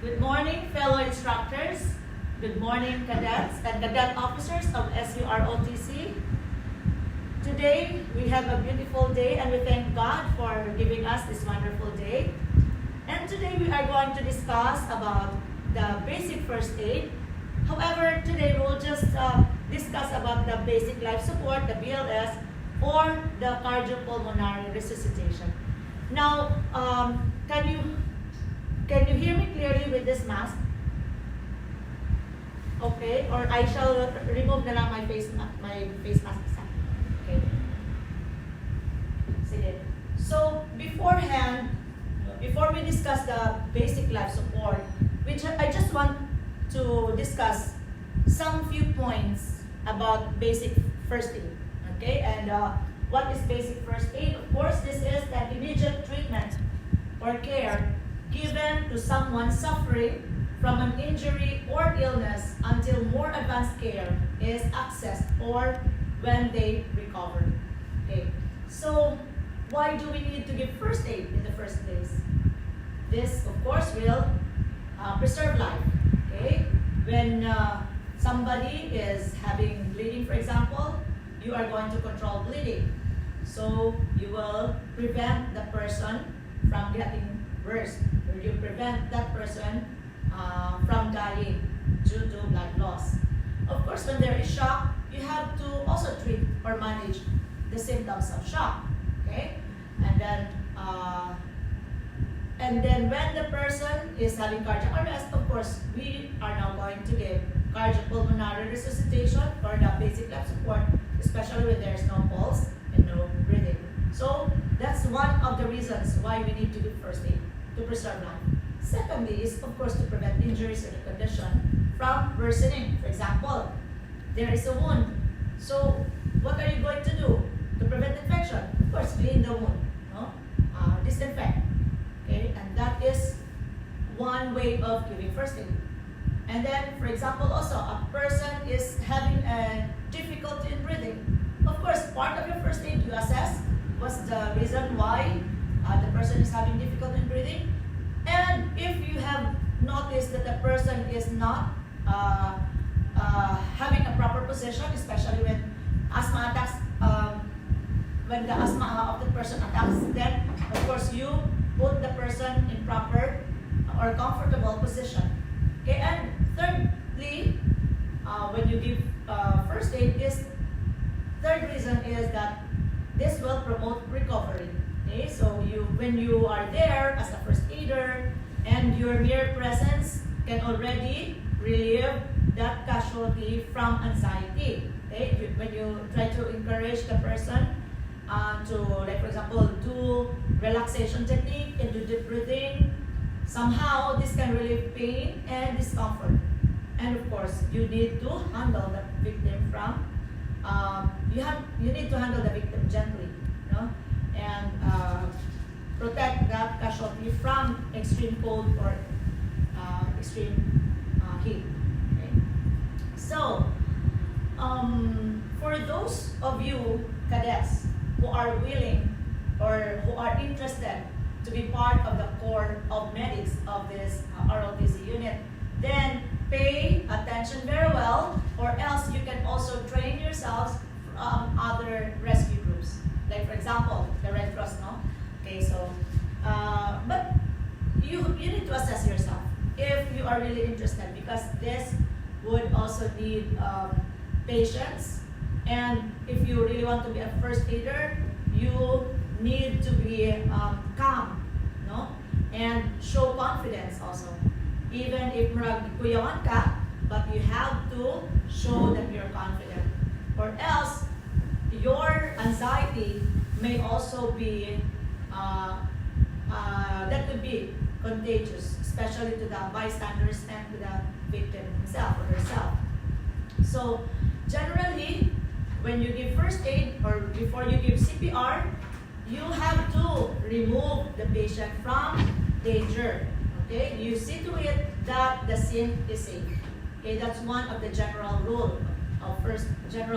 Good morning, fellow instructors. Good morning, cadets and cadet officers of SUROTC. Today, we have a beautiful day and we thank God for giving us this wonderful day. And today, we are going to discuss about the basic first aid. However, today we'll just discuss about the basic life support, the BLS, or the cardiopulmonary resuscitation. Now, can you hear me clearly with this mask? Okay, or I shall remove na lang my face mask isa. Okay. Sige. So, beforehand, before we discuss the basic life support, I just want to discuss some few points about basic first aid. Okay, and what is basic first aid? Of course, this is the immediate treatment or care given to someone suffering from an injury or illness until more advanced care is accessed or when they recover. Okay, so why do we need to give first aid in the first place? This, of course, will preserve life. Okay, when somebody is having bleeding, for example, you are going to control bleeding. So you will prevent the person from getting worse, or you prevent that person from dying due to blood loss. Of course, when there is shock, you have to also treat or manage the symptoms of shock. Okay, and then when the person is having cardiac arrest, of course, we are now going to give cardiopulmonary resuscitation or the basic life support, especially when there is no pulse and no breathing. So that's one of the reasons why we need to give first aid, to preserve life. Secondly is, of course, to prevent injuries or the condition from worsening. For example, there is a wound. So what are you going to do to prevent infection? Of course, clean the wound, no? Disinfect. Okay, and that is one way of giving first aid. And then, for example, also, a person is having a difficulty in breathing. Of course, part of your first aid, you assess what's the reason why the person is having difficulty in breathing. And if you have noticed that the person is not having a proper position, especially when asthma attacks, when the asthma of the person attacks, then of course you put the person in proper or comfortable position. Okay, and thirdly, when you give first aid, third reason is that this will promote recovery. Okay, so when you are there as a first aider, and your mere presence can already relieve that casualty from anxiety. Okay, when you try to encourage the person to, like for example, do relaxation technique and do deep breathing, somehow this can relieve pain and discomfort. And of course, you need to handle the victim from. You need to handle the victim gently, you know, and protect that casualty from extreme cold or extreme heat. Okay? So, for those of you cadets who are willing or who are interested to be part of the corps of medics of this ROTC unit, then pay attention very well, or else you can also train yourselves from other rescue groups. Like for example, the Red Cross, no? Okay, so, but you need to assess yourself if you are really interested, because this would also need patience. And if you really want to be a first aider, you need to be calm, no? And show confidence also. Even if kuyawan ka, but you have to show that you're confident. Or else, your anxiety may also be, that could be contagious, especially to the bystanders and to the victim himself or herself. So, generally, when you give first aid or before you give CPR, you have to remove the patient from danger. Okay, you see to it that the scene is safe. Okay, that's one of the general rules of first aid.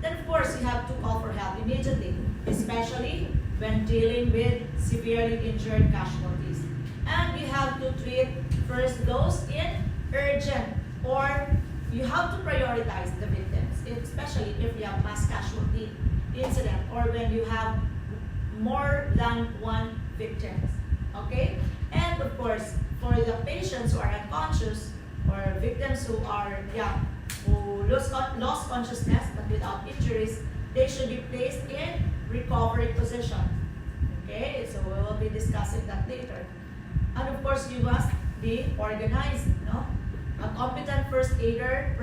Then of course you have to call for help immediately, especially when dealing with severely injured casualties. And you have to treat first those in urgent, or you have to prioritize the victims, especially if you have mass casualty incident or when you have more than one victim. Okay? And of course, for the patients who are unconscious or victims who are who lost consciousness but without injuries, they should be placed in recovery position. Okay, so we will be discussing that later. And of course, you must be organized. No? A competent first aider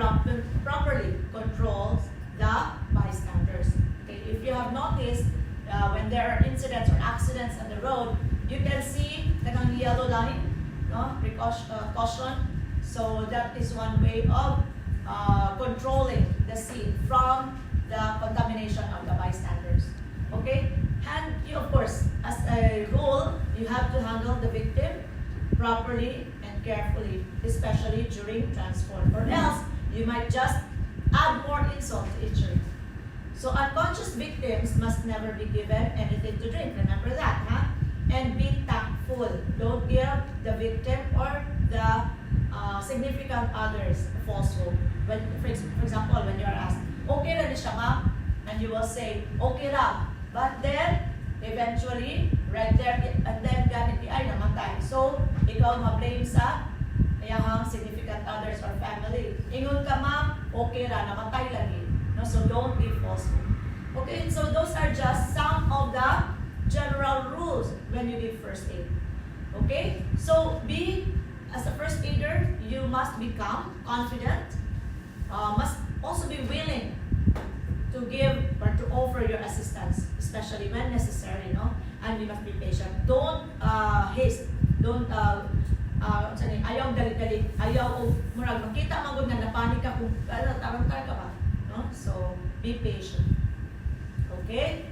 properly controls the bystanders. Okay, if you have noticed, when there are incidents or accidents on the road, you can see the yellow line, no? Caution. So that is one way of controlling the scene from the contamination of the bystanders. Okay? And you, of course, as a rule, you have to handle the victim properly and carefully, especially during transport, or else you might just add more insult to injury. So unconscious victims must never be given anything to drink. Remember that, huh? And be tactful. Don't give the victim or the significant others a false hope. When, for example, when you are asked, okay na di siya ma'am? And you will say, okay lang. But then, eventually, right there, and then ganit ay namatay. So, ikaw ma-blame sa iyang significant others or family. Ingon ka ma'am, okay ra, namatay lagi. No? So, don't give false hope. Okay, so those are just some of the general rules when you give first aid. Okay, so as a first aider, you must become confident, must also be willing to give or to offer your assistance, especially when necessary, no? And you must be patient. Don't haste. Don't ayaw dali-dali. Ayaw murag makita magud nga napanik ka kung tarang-tarang ka ba, no? So be patient. Okay?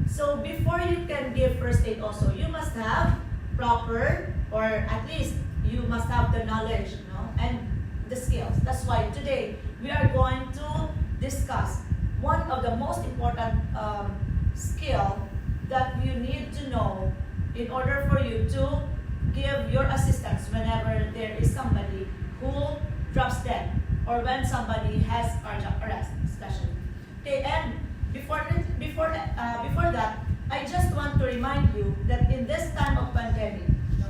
So before you can give first aid also, you must have proper, or at least you must have the knowledge, no? And the skills. That's why today we are going to discuss one of the most important skill that you need to know in order for you to give your assistance whenever there is somebody who drops dead or when somebody has cardiac arrest, especially. Okay, and before that, I just want to remind you that in this time of pandemic,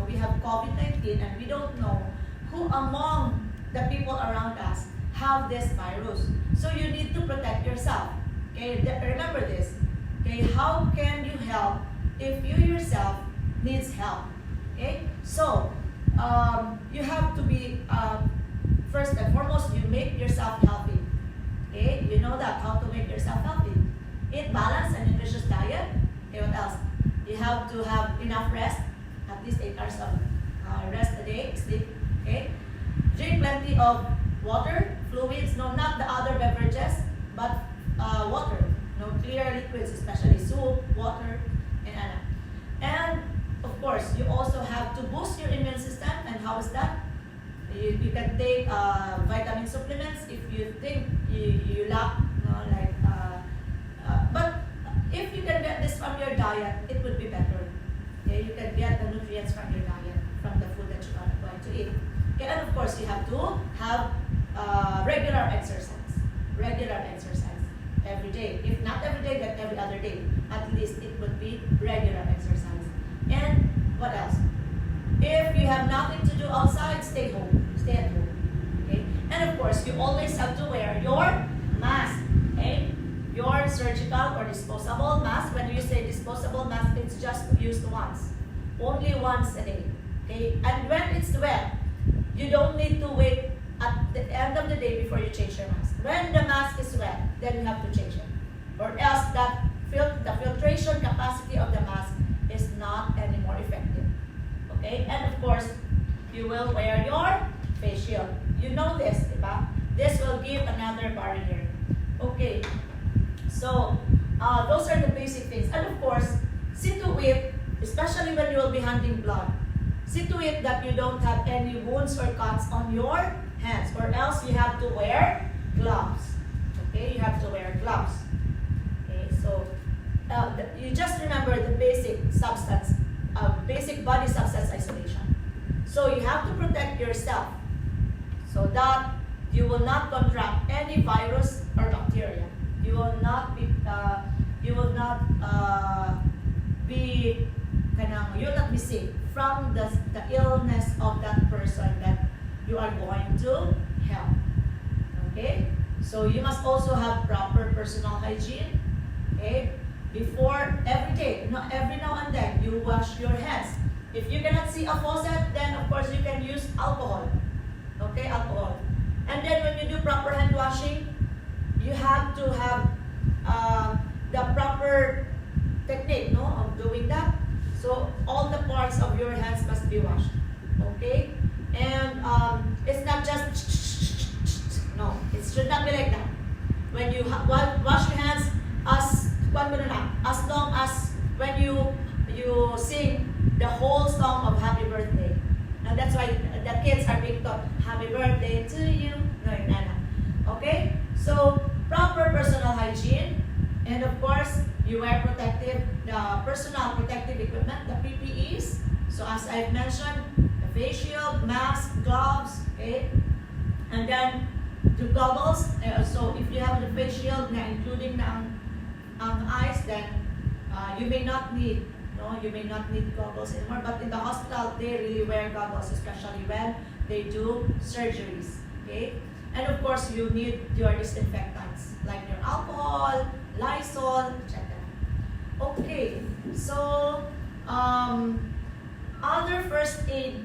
we have COVID-19 and we don't know who among the people around us have this virus. So you need to protect yourself. Okay, remember this. Okay, how can you help if you yourself needs help? Okay, so you have to be first and foremost, you make yourself healthy. Okay, you know that how to make yourself healthy. Eat balanced and nutritious diet. Okay, what else? You have to have enough rest, at least 8 hours of rest a day, sleep. Okay, drink plenty of water, fluids, no, not the other beverages, but water, no, clear liquids, especially soup, water, and of course, you also have to boost your immune system. And how is that? You can take vitamin supplements if you think you lack, but if you can get this from your diet, it would be better. Okay, you can get the nutrients from your diet, from the food that you are going to eat. Okay, and of course, you have to have regular exercise every day. If not every day, then every other day. At least it would be regular exercise. And what else? If you have nothing to do outside, stay at home. Okay? And of course, you always have to wear your mask. Okay? Your surgical or disposable mask. When you say disposable mask, it's just used once. Only once a day. Okay? And when it's wet, you don't need to wait at the end of the day before you change your mask. When the mask is wet, then you have to change it. Or else the filtration capacity of the mask is not anymore effective. Okay? And of course, you will wear your face shield. You know this, diba? This will give another barrier. Okay. So, those are the basic things. And of course, see to it, especially when you will be handling blood, see to it that you don't have any wounds or cuts on your hands, or else you have to wear gloves. Okay, you have to wear gloves. Okay, so you just remember the basic substance, basic body substance isolation. So you have to protect yourself so that you will not contract any virus or bacteria. You will not be you'll not be sick from the illness of that person that you are going to help. Okay? So you must also have proper personal hygiene. Okay? Before every day, every now and then, you wash your hands. If you cannot see a faucet, then of course you can use alcohol. Okay, alcohol. And then when you do proper hand washing, you have to have the proper technique, of doing that. So all the parts of your hands must be washed. Okay, and it's not just no. It should not be like that. When you wash your hands, as long as when you sing the whole song of Happy Birthday. Now that's why the kids are being taught Happy Birthday to you. No. Okay, so proper personal hygiene, and of course you wear the personal protective equipment, the PPEs. So as I've mentioned, the face shield, mask, gloves, okay, and then the goggles. So if you have the face shield, including the eyes, then you may not need goggles anymore. But in the hospital, they really wear goggles, especially when they do surgeries. Okay, and of course you need your disinfectants like your alcohol, Lysol, etc. Okay, so other first aid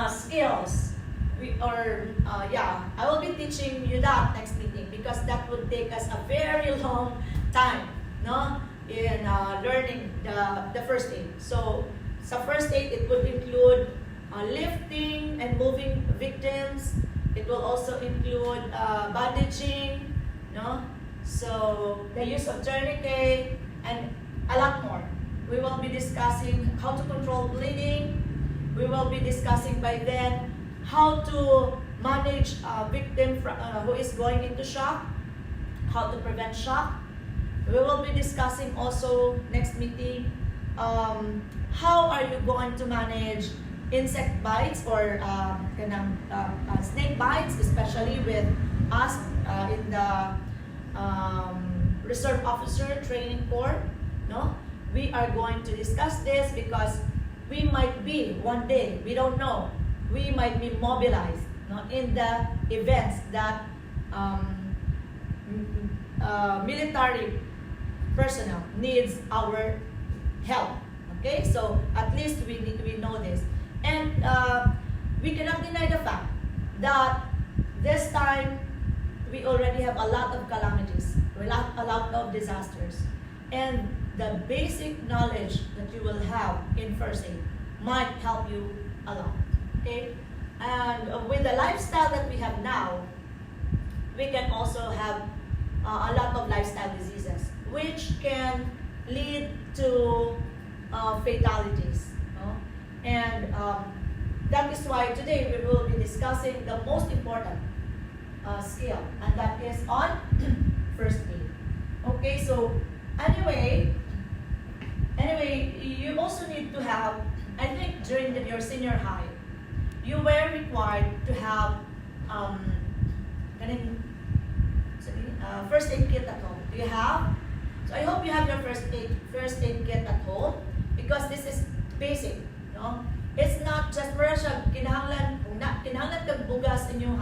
skills. I will be teaching you that next meeting because that would take us a very long time, in learning the first aid. So first aid, it would include lifting and moving victims. It will also include bandaging, so the use of tourniquet and a lot more. We will be discussing how to control bleeding. We will be discussing by then how to manage a victim who is going into shock, how to prevent shock. We will be discussing also next meeting how are you going to manage insect bites or snake bites, especially with us in the Reserve Officer Training Corps. We are going to discuss this because we might be, one day, we don't know, we might be mobilized in the events that military personnel needs our help. Okay, so at least we know this. And we cannot deny the fact that this time we already have a lot of calamities, a lot of disasters. And the basic knowledge that you will have in first aid might help you a lot. Okay? And with the lifestyle that we have now, we can also have a lot of lifestyle diseases, which can lead to fatalities. And that is why today we will be discussing the most important skill, and that is on first aid. Okay, so anyway, you also need to have, I think during your senior high, you were required to have first aid kit at home. Do you have? So I hope you have your first aid kit at home because this is basic. It's not just para siya kinahanglan kag bugas inyong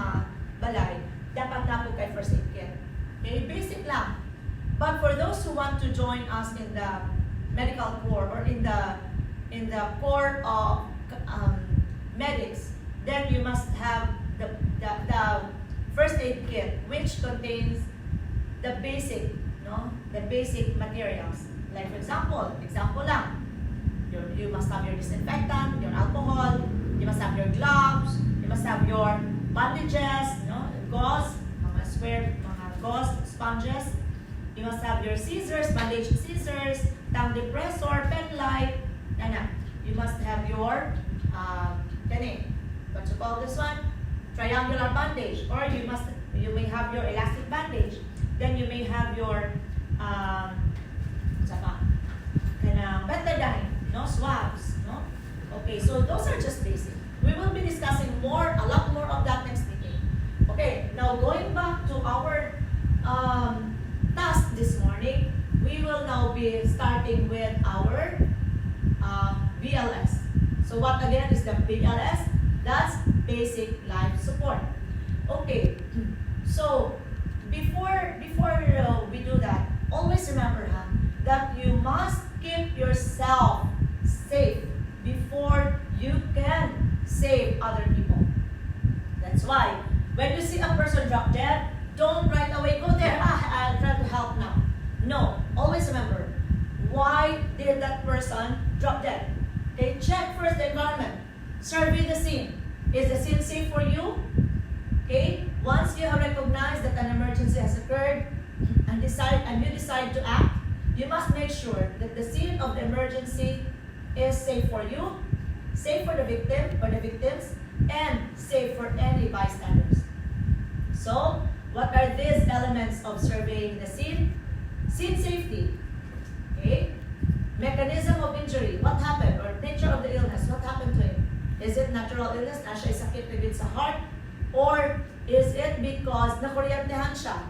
balay, dapat na po kay first aid kit. Okay, basic lang. But for those who want to join us in the medical corps or in the corps of medics, then you must have the first aid kit, which contains the basic materials. Like for example lang, you must have your disinfectant, your alcohol, you must have your gloves, you must have your bandages, gauze, mga square, mga gauze, sponges. You must have your scissors, bandage scissors, tongue depressor, pen light, you must have your what you call this one? Triangular bandage, or you may have your elastic bandage. Then you may have your betadine, swabs, Okay, so those are just basic. We will be discussing a lot more of that next meeting. Okay, now going back to our task this morning, we will now be starting with our BLS. So what again is the BLS? That's basic life support. Okay, so before we do that, always remember that you must keep yourself safe before you can save other people. That's why when you see a person drop dead, don't right away go there, I'll try to help now. No, always remember, why did that person drop dead? Okay, check first the environment. Survey the scene. Is the scene safe for you? Okay, once you have recognized that an emergency has occurred and you decide to act, you must make sure that the scene of the emergency is safe for you, safe for the victim or the victims, and safe for any bystanders. So, what are these elements of surveying the scene? Scene safety. Okay? Mechanism of injury. What happened? Or nature of the illness. What happened to him? Is it natural illness? Na siya'y sakit tigid sa heart? Or is it because nakuryentehan siya?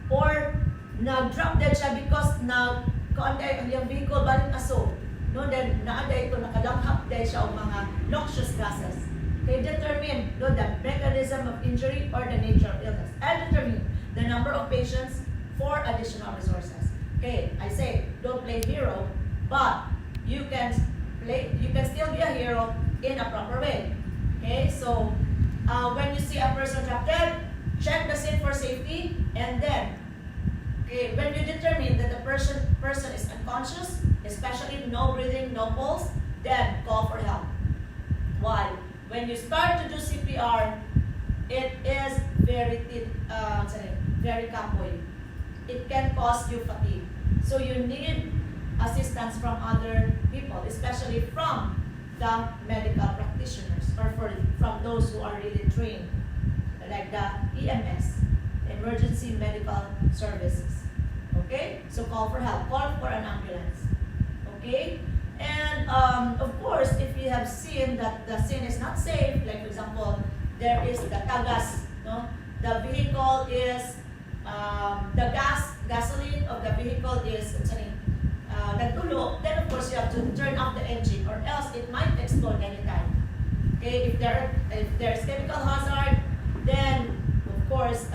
Or nag-drop dead siya because ang iyang vehicle baling aso? No, then naaday ito, nakalanghap day siya o mga noxious gases. Okay, determine the mechanism of injury or the nature of illness. And determine the number of patients for additional resources. Okay, I say, don't play hero, but you can still be a hero in a proper way. Okay, so when you see a person drop dead, check the scene for safety, and then, okay, when you determine that the person is unconscious, especially no breathing, no pulse, then call for help. Why? When you start to do CPR, it is very kapoy. It can cause you fatigue. So you need assistance from other people, especially from the medical practitioners or from those who are really trained, like the EMS, Emergency Medical Services. Okay? So call for help. Call for an ambulance. Okay? And of course, if you have seen that the scene is not safe, like for example, there is the tagas, no? The vehicle is, the gasoline of the vehicle is nagtulo, then of course you have to turn off the engine or else it might explode anytime. Okay, if there's chemical hazard, then of course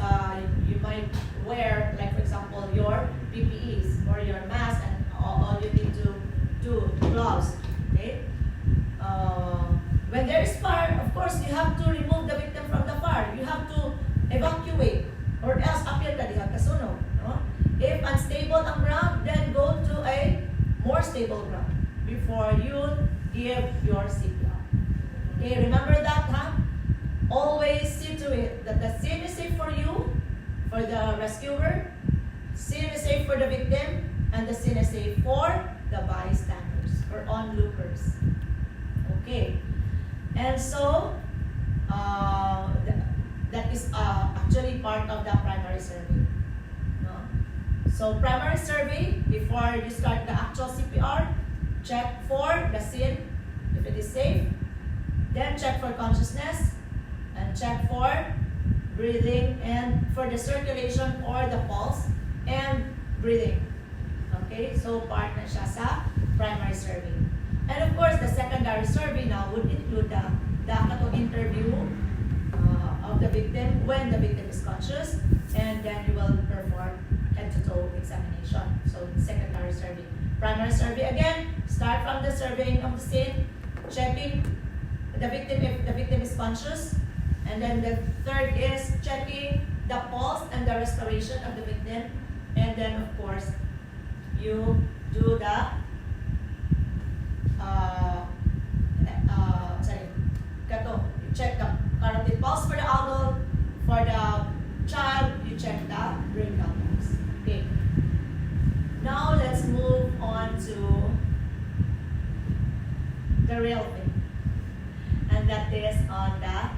you might wear, like for example, your PPEs or your mask, and all you need to do gloves. Okay. When there is fire, of course you have to remove the victim from the fire. You have to evacuate, or else appear ka diha kasunog. No? If unstable ang ground, then go to a more stable ground before you give your CPR. Okay, remember that, Always see to it that the scene is safe for you, for the rescuer, scene is safe for the victim, and the scene is safe for the bystanders or onlookers. Okay, and so that is actually part of the primary survey. No? So primary survey, before you start the actual CPR, check for the scene, if it is safe, then check for consciousness, and check for breathing and for the circulation or the pulse and breathing. Okay, so part na siya sa primary survey. And of course, the secondary survey now would include the interview of the victim when the victim is conscious, and then you will perform head-to-toe examination. So secondary survey. Primary survey again, start from the surveying of the scene, checking the victim if the victim is conscious, and then the third is checking the pulse and the respiration of the victim, and then of course you do the you check the carotid pulse for the adult, for the child you check the brain calculus. Okay. Now let's move on to the real thing, and that is on the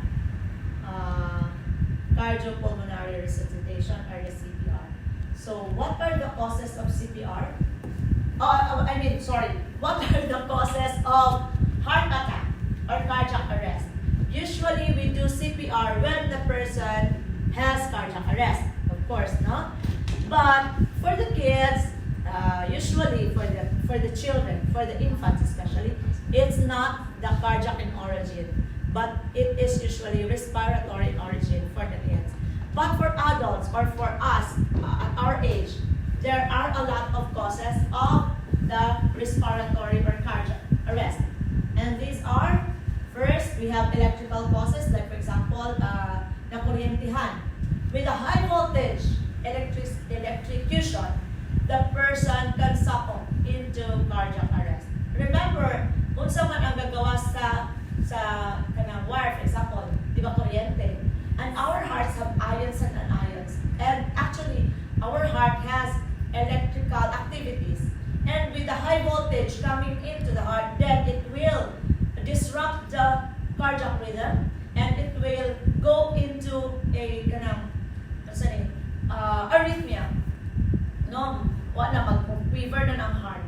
cardiopulmonary resuscitation or the CPR. So what are the causes of CPR? What are the causes of heart attack or cardiac arrest? CPR when the person has cardiac arrest, of course, no? But for the kids, usually for the children, for the infants especially, it's not the cardiac in origin, but it is usually respiratory in origin for the kids. But for adults or for us at our age, there are a lot of causes of the respiratory or cardiac arrest. And these are, first, we have electrical causes, like for example, nakuryentihan. With a high voltage electrocution, the person can succumb into cardiac arrest. Remember, kung saan man ang gagawa sa kanang wire, for example, di ba kuryente? And our hearts have ions and anions. And actually, our heart has electrical activities. And with the high voltage coming into the heart, then it will disrupt the cardiac rhythm, and it will go into a kanang arrhythmia. No, wala mag-quiver na ng heart.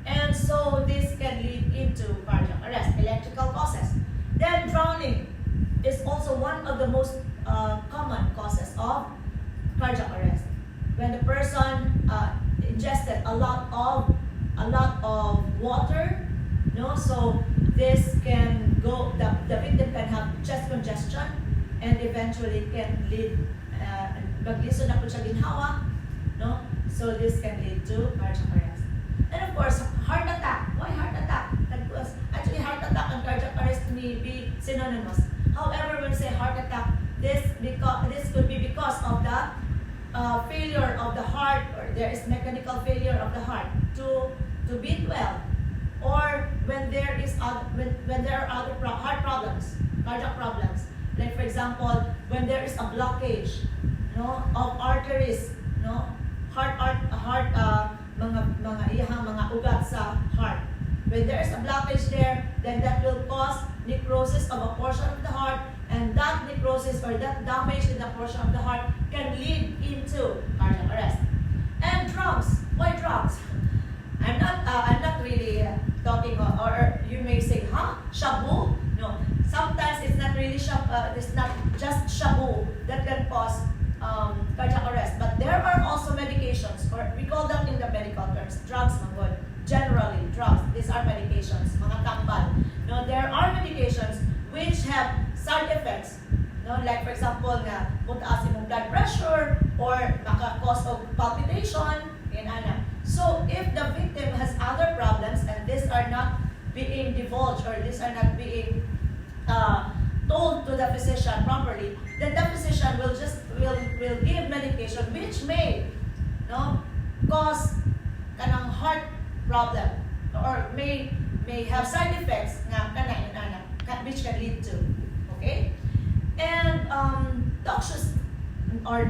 And so this can lead into cardiac arrest, electrical causes. Then drowning is also one of the most common causes of cardiac arrest. When the person ingested a lot of water, no, so this can go. The victim can have chest congestion, and eventually can lead magliso na po siya ginhawa, no? So this can lead to cardiac arrest. And of course, heart attack. Why heart attack? Actually, heart attack and cardiac arrest may be synonymous. However, when we say heart attack, this could be because of the failure of the heart, or there is mechanical failure of the heart to beat well, or when there are other heart problems, cardiac problems. Like for example, when there is a blockage, no, of arteries, no, mga ugat sa heart. When there is a blockage there, then that will cause necrosis of a portion of the heart, and that necrosis or that damage in the portion of the heart can lead into cardiac arrest. And drugs. Why drugs? I'm not really talking, or you may say, shabu? No. Sometimes it's not really it's not just shabu that can cause cardiac arrest, but there are also medications, or we call them in the medical terms, drugs, manggod. Generally, drugs, these are medications, mga kambal. No, there are medications which have side effects. No, like for example, nga mutaas imong blood pressure, or maka-cause of palpitation, and ana. So if the victim has other problems and these are not being divulged, or these are not being told to the physician properly, then the physician will give medication which may, no, cause kanang heart problem, or may have side effects nga kanang inana, which can lead to, okay? And toxic or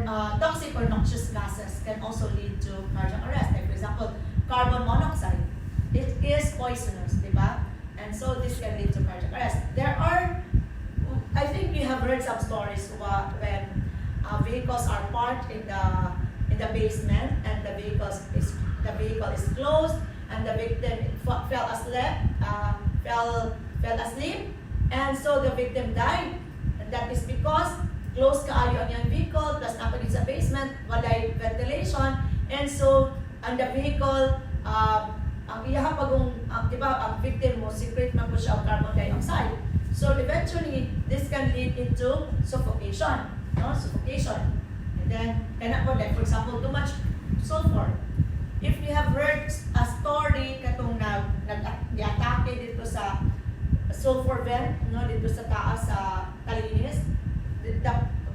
noxious gases can also lead to cardiac arrest. Like for example, carbon monoxide, it is poisonous, diba? And so this can lead to cardiac arrest. There are, I think you have heard some stories when vehicles are parked in the basement, and the vehicle is closed, and the victim fell asleep, and so the victim died. And that is because closed kaayo ang yung vehicle, plus napadid sa basement, walay ventilation, and so ang the vehicle, ang iyaha pagong, diba, ang victim mo, secret man po siya ang carbon dioxide. So eventually, this can lead into suffocation, no? Suffocation. And then, like for example, too much sulfur. If you have heard a story katong nag-atake dito sa sulfur vent, no, dito sa taas sa Talinis,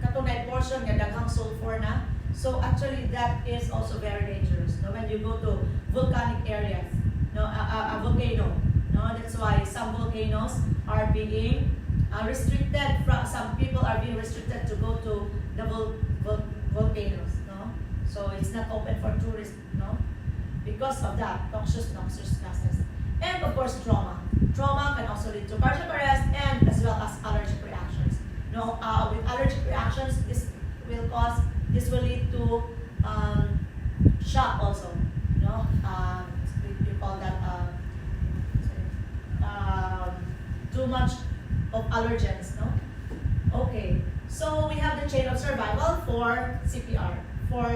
katong na portion nga daghang sulfur na. So actually that is also very dangerous, no, when you go to volcanic areas, no, a volcano, no. That's why some volcanoes are being restricted. Some people are being restricted to go to the volcanoes, no. So it's not open for tourists, no, because of that noxious gases. And of course, trauma. Trauma can also lead to cardiac arrest, and as well as allergic reactions. No, with allergic reactions, this will lead to shock also. No, you call that too much of allergens. No, okay. So we have the chain of survival for CPR, for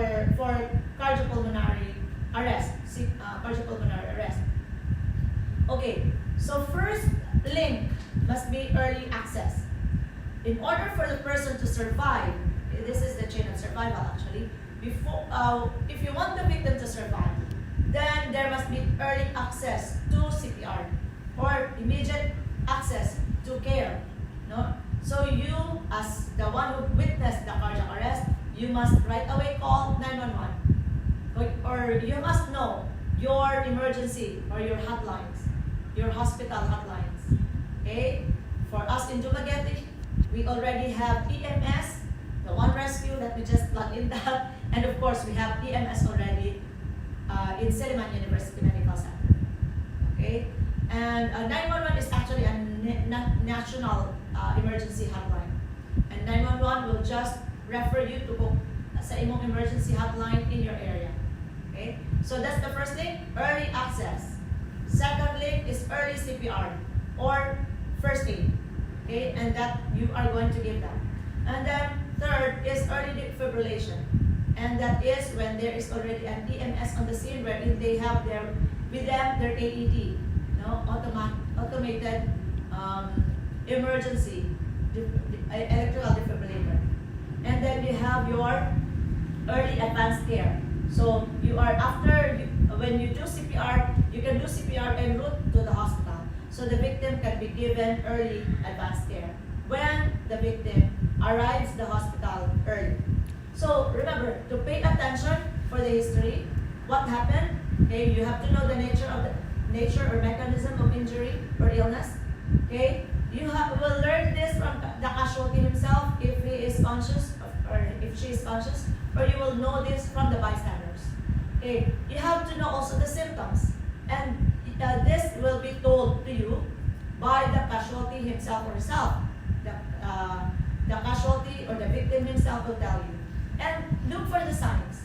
cardiopulmonary arrest, cardiopulmonary arrest. Okay, so first link must be early access. In order for the person to survive, this is the chain of survival actually, before, if you want the victim to survive, then there must be early access to CPR or immediate access to care. No? So you, as the one who witnessed the cardiac arrest, you must right away call 911. Or you must know your emergency or your hotlines, your hospital hotlines. Okay? For us in Dumaguete, we already have EMS, the one rescue that we just plugged in that, and of course we have EMS already in Silliman University Medical Center. Okay? And 911 is actually a national emergency hotline. And 911 will just refer you to go sa imong emergency hotline in your area. Okay? So that's the first link, early access. Second link is early CPR or first aid. Okay? And that you are going to give that. And then third is early defibrillation. And that is when there is already an EMS on the scene wherein they have with them their AED, automated emergency electrical defibrillator. And then you have your early advanced care. So you are when you do CPR, you can do CPR en route to the hospital. So the victim can be given early advanced care when the victim arrives the hospital early. So remember to pay attention for the history, what happened. Okay, you have to know the nature or mechanism of injury or illness. Okay, you will learn this from the casualty himself if he is conscious or if she is conscious, or you will know this from the bystanders. Okay, you have to know also the symptoms, and this will be told to you by the casualty himself or herself. The casualty or the victim himself will tell you. And look for the signs.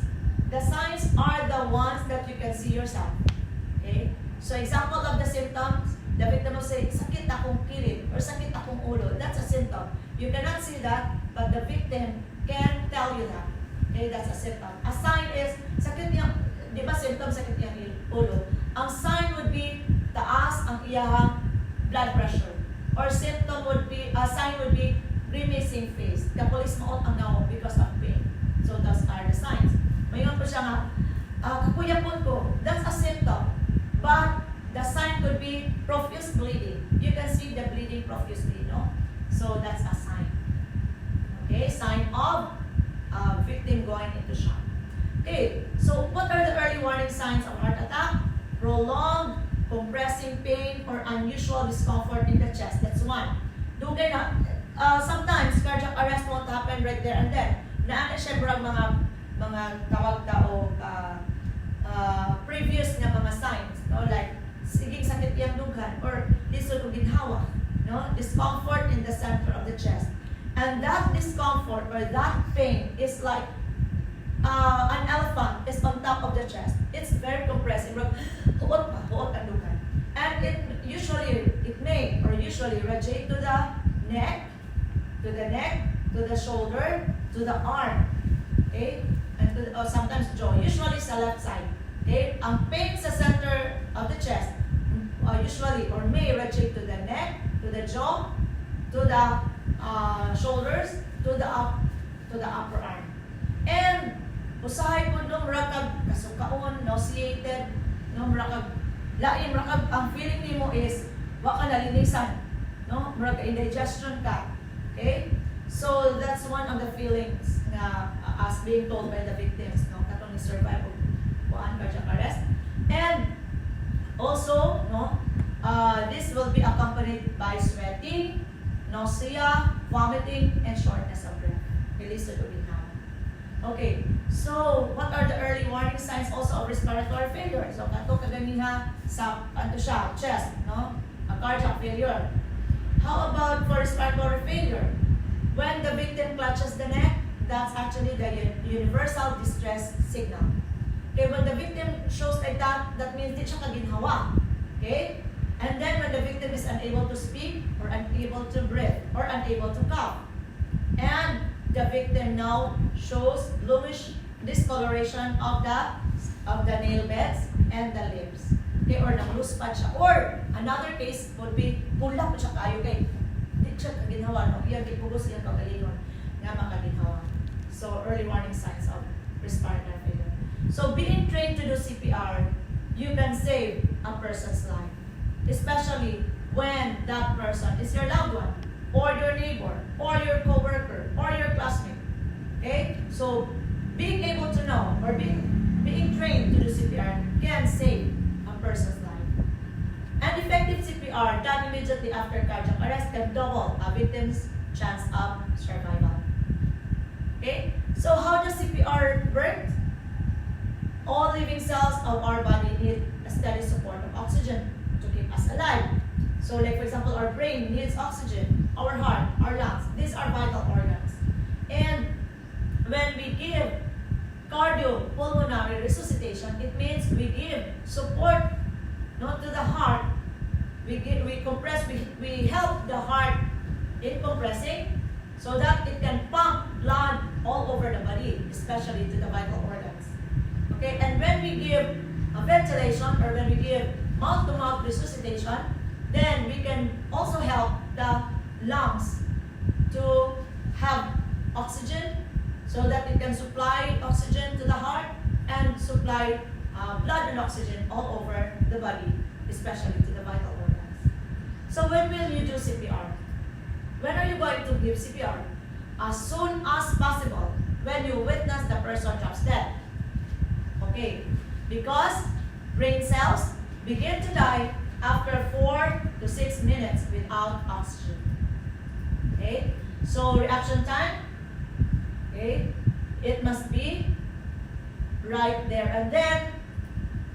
The signs are the ones that you can see yourself. Okay? So example of the symptoms, the victim will say, sakit akong kilid or sakit akong ulo. That's a symptom. You cannot see that, but the victim can tell you that. Okay, that's a symptom. A sign is, sakit niyang, di ba symptom, sakit niyang ulo. Ang sign would be, taas ang iyang blood pressure. Or symptom would be, a sign would be, grimacing face. Kapulis maot ang naong because of pain. So those are the signs. Mayroon po siya nga, kakuyapon ko. That's a symptom. But the sign could be profuse bleeding. You can see the bleeding profusely, no? So that's a sign. Okay, sign of victim going into shock. Okay, so what are the early warning signs of heart attack? Prolonged, compressing pain, or unusual discomfort in the chest. That's one. Dugay na, sometimes cardiac arrest won't happen right there and then. Naana siya mga tawag tao previous na mga signs, no? Like sigig sakit yang dughan or lisod ug ginhawa, no? Discomfort in the center of the chest. And that discomfort or that pain is like an elephant is on top of the chest. It's very compressive. Huot ang dughan. And it may radiate to the neck, to the shoulder, to the arm, okay, and sometimes jaw. Usually sa left side. Okay, ang pain sa center of the chest usually or may radiate to the neck, to the jaw, to the shoulders, to the upper arm. And usahay po nung rakag kasukaon, nauseated, nung rakag lain rakag ang feeling nimo is wa ka nalinisan, no? Murag indigestion ka. Okay? So that's one of the feelings na as being told by the victims, no? Katong ni survive of cardiac arrest. And also, no, this will be accompanied by sweating, nausea, vomiting, and shortness of breath. Listed to be common. Okay, so what are the early warning signs also of respiratory failure? So kato kaganiha sa chest, no? A cardiac failure. How about for respiratory failure? When the victim clutches the neck, that's actually the universal distress signal. Okay, when the victim shows like that, that means di siya kaginhawa. Okay? And then when the victim is unable to speak or unable to breathe or unable to cough. And the victim now shows bluish discoloration of the nail beds and the lips. Okay, or nangluspat siya. Or another case would be pula po siya kayo kay di siya kaginhawa, no? Iyang gipugos iyang kagalingon nga makaginhawa. So early warning signs of respiratory failure. So being trained to do CPR, you can save a person's life, especially when that person is your loved one, or your neighbor, or your coworker, or your classmate. Okay? So being able to know or being trained to do CPR can save a person's life. And effective CPR done immediately after cardiac arrest can double a victim's chance of survival. Okay? So how does CPR work? All living cells of our body need a steady support of oxygen to keep us alive. So like for example, our brain needs oxygen, our heart, our lungs, these are vital organs. And when we give cardiopulmonary resuscitation, it means we give support not to the heart. We help the heart in compressing so that it can pump blood all over the body, especially to the vital organs. Okay, and when we give a ventilation or when we give mouth-to-mouth resuscitation, then we can also help the lungs to have oxygen so that it can supply oxygen to the heart and supply blood and oxygen all over the body, especially to the vital organs. So when will you do CPR? When are you going to give CPR? As soon as possible when you witness the person drops dead. Okay, because brain cells begin to die after 4 to 6 minutes without oxygen. Okay, so reaction time, okay, it must be right there and then.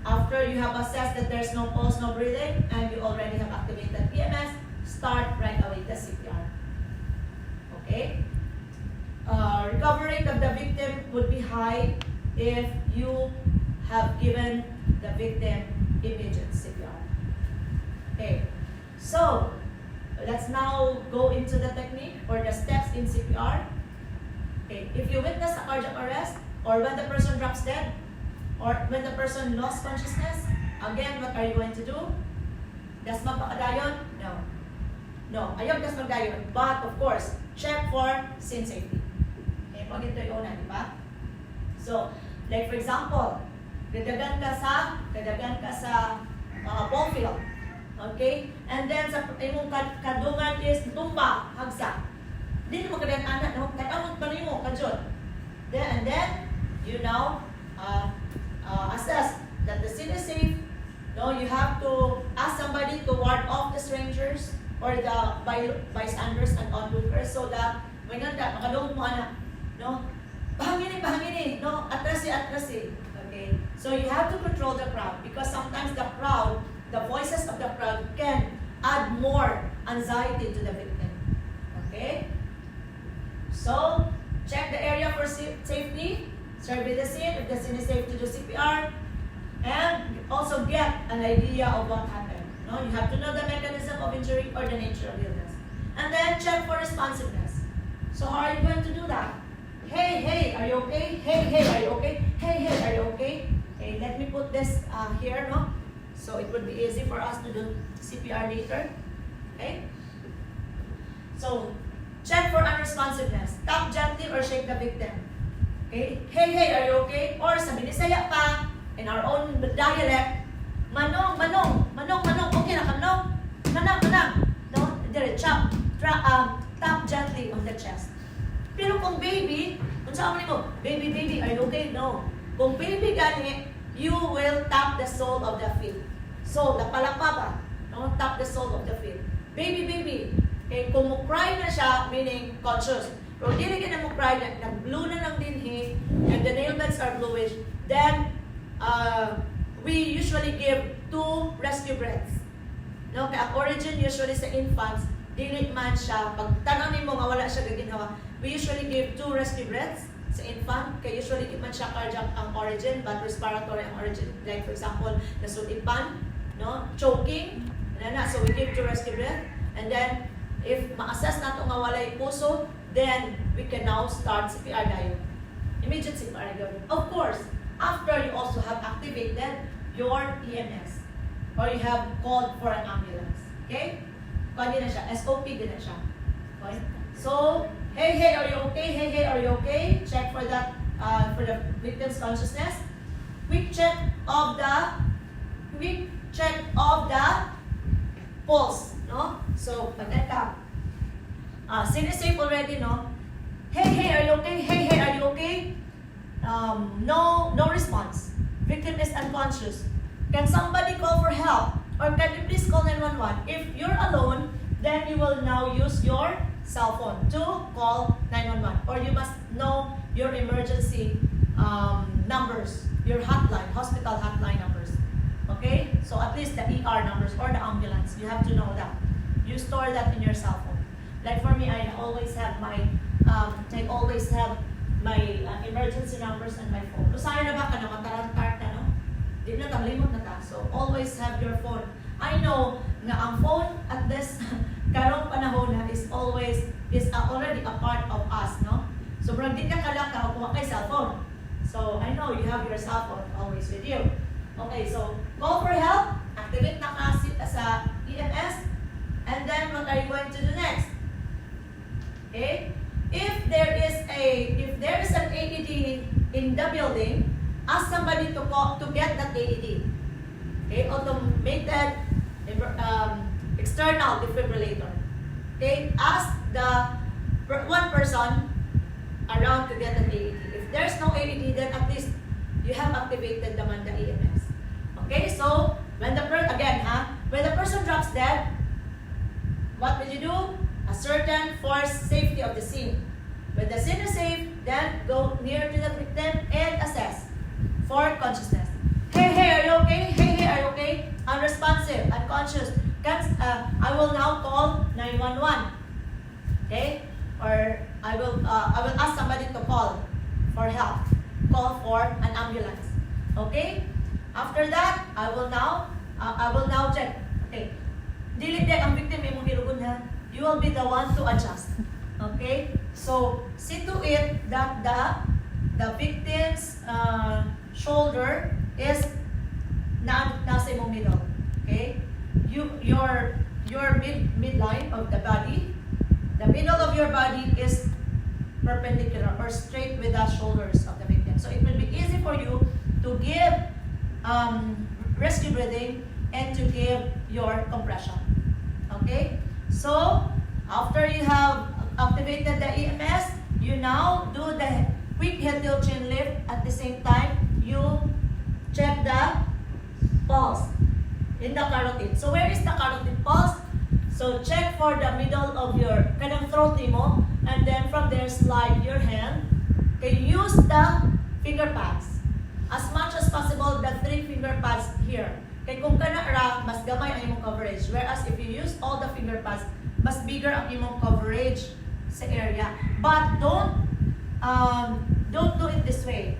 After you have assessed that there's no pulse, no breathing, and you already have activated PMS, start right away the CPR. Okay, recovery of the victim would be high if you have given the victim immediate CPR. Okay, so let's now go into the technique or the steps in CPR. Okay, if you witness a cardiac arrest or when the person drops dead or when the person lost consciousness, again, what are you going to do? Das magpakadayon? No. No, ayaw das magdayon. But of course, check for scene safety. Okay, pag ito yung una, di ba? So, like for example, kadagan ka sa ball field. Okay? And then sa imong kadungan is tumba, hagsa. Di mo kadagan anak, no? Kadamot pa nimo kadjot. And then you now assess that the scene is safe. No, you have to ask somebody to ward off the strangers or the bystanders and onlookers so that when nanda makadungog mo anak, no? Bahangini, no? Atrasi. Okay? So you have to control the crowd because sometimes the voices of the crowd can add more anxiety to the victim. Okay? So, check the area for safety, survey the scene if the scene is safe to do CPR, and also get an idea of what happened. No? You have to know the mechanism of injury or the nature of illness. And then check for responsiveness. So how are you going to do that? Hey, are you okay? Hey, are you okay? Hey, are you okay? Okay, let me put this here, no? So it would be easy for us to do CPR later. Okay? So, check for unresponsiveness. Tap gently or shake the victim. Okay? Hey, are you okay? Or sa Binisaya pa, in our own dialect, manong, okay na manong, manang. No? Dire, tap gently on the chest. Pero kung baby, kung saan mo, baby, are you okay? No. Kung baby gani, you will tap the sole of the feet. So, napalapa ba? No? Tap the sole of the feet. Baby. Okay, kung mo-cry na siya, meaning conscious. Pero hindi na mo-cry na, nag-blue na ng dinhi, and the nail beds are bluish, then, we usually give 2 rescue breaths. No? Kaya origin usually sa infants, dili man siya, pag tanong mo nga wala siya gaginhawa, we usually give 2 rescue breaths sa infant, kaya usually di man siya cardiac ang origin, but respiratory ang origin. Like for example, nasulipan, no? Choking, so we give 2 rescue breaths, and then if ma-assess nato nga walay puso, then we can now start CPR diode. Immediate CPR diode. Of course, after you also have activated your EMS or you have called for an ambulance. Okay? Kaya na siya. SOP din na siya. Okay? So, hey, are you okay? Hey, are you okay? Check for that, for the victim's consciousness. Quick check of the pulse, no? So, pagkata. Safe already, no? Hey, are you okay? Hey, are you okay? No response. Victim is unconscious. Can somebody call for help? Or can you please call 911? If you're alone, then you will now use your cell phone to call 911. Or you must know your emergency numbers, your hotline, hospital hotline numbers. Okay? So at least the ER numbers or the ambulance, you have to know that. You store that in your cell phone. Like for me, I always have my emergency numbers on my phone. Lusaya na ba ka na matarang-tart na, no? Di na limot na ta. So always have your phone. I know na ang phone at this karong panahon na is already a part of us, no? So brag di ka kalaka o kuha kay cellphone. So I know you have your cell phone always with you. Okay, so call for help, activate na ka sa EMS, and then what are you going to do next? Okay? If there is an AED in the building, ask somebody to get that AED. Okay? Automated external defibrillator. Okay? Ask the one person around to get an AED. If there's no AED, then at least you have activated the EMS. Okay? So when the person drops dead, what will you do? Ascertain for safety of the scene. When the scene is safe, then go near to the victim and assess for consciousness. Hey, are you okay? Hey, are you okay? Unresponsive, unconscious. I will now call 911. Okay? Or I will ask somebody to call for help. Call for an ambulance. Okay? After that, I will now check. Okay. Dili ang victim imong girugon ha. You will be the one to adjust. Okay? So, see to it that the victim's shoulder is nasa imong middle. Okay? Your midline of the body, the middle of your body is perpendicular or straight with the shoulders of the victim. So, it will be easy for you to give rescue breathing and to give your compression. Okay? So, after you have activated the EMS, you now do the quick head tilt chin lift. At the same time, you check the pulse in the carotid. So, where is the carotid pulse? So, check for the middle of your kanang throat mo, and then from there, slide your hand. Okay, use the finger pads. As much as possible, the 3 finger pads here. Kaya kung kana mas gamay ang imong coverage. Whereas if you use all the finger pads, mas bigger ang imong coverage sa area. But don't do it this way.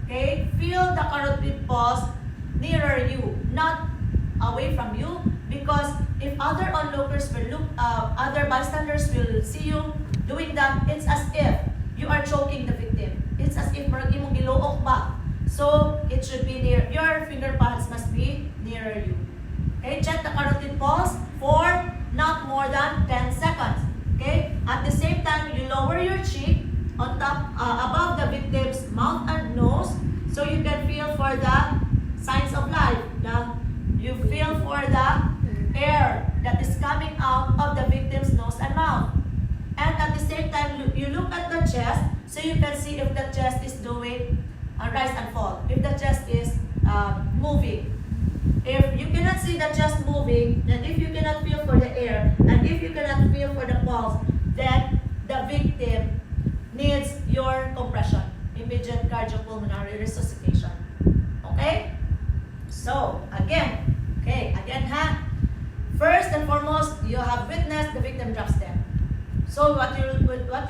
Okay? Feel the carotid pulse nearer you, not away from you. Because if other onlookers will look, other bystanders will see you doing that, it's as if you are choking the victim. It's as if marag imong gilook ba. So, it should be near, your finger pads must be nearer you. Okay, check the carotid pulse for not more than 10 seconds. Okay, at the same time, you lower your cheek on top, above the victim's mouth and nose, so you can feel for the signs of life. You feel for the air that is coming out of the victim's nose and mouth. And at the same time, you look at the chest, so you can see if the chest is doing rise and fall. If the chest is moving. If you cannot see the chest moving, and if you cannot feel for the air, and if you cannot feel for the pulse, then the victim needs your compression, immediate cardiopulmonary resuscitation. Okay? So, again ha. First and foremost, you have witnessed the victim drops dead. So what you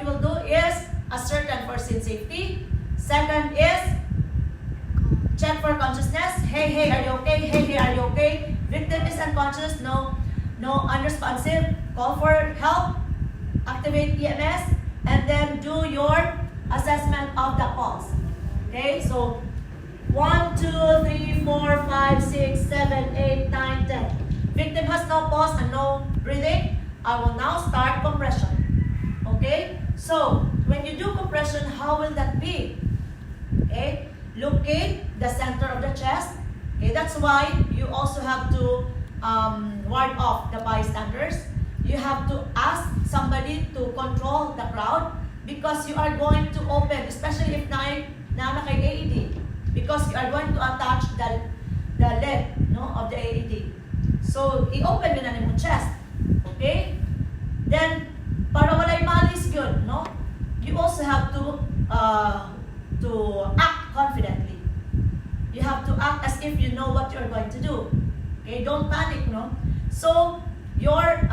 will do is ascertain for scene safety. Second is check for consciousness. Hey, are you okay? Hey, are you okay? Victim is unconscious, no unresponsive. Call for help. Activate EMS. and then do your assessment of the pulse. Okay, so 1, 2, 3, 4, 5, 6, 7, 8, 9, 10. Victim has no pulse and no breathing. I will now start compression. Okay, so when you do compression, how will that be? Okay, locate the center of the chest. Okay, that's why you also have to ward off the bystanders. You have to ask somebody to control the crowd because you are going to open, especially if na kay AED, because you are going to attach the leg, no, of the AED. So i-open mo na yung chest. Okay? Then para walay malis yun, no? You also have to act confidently. You have to act as if you know what you're going to do. Okay, don't panic, no? So, your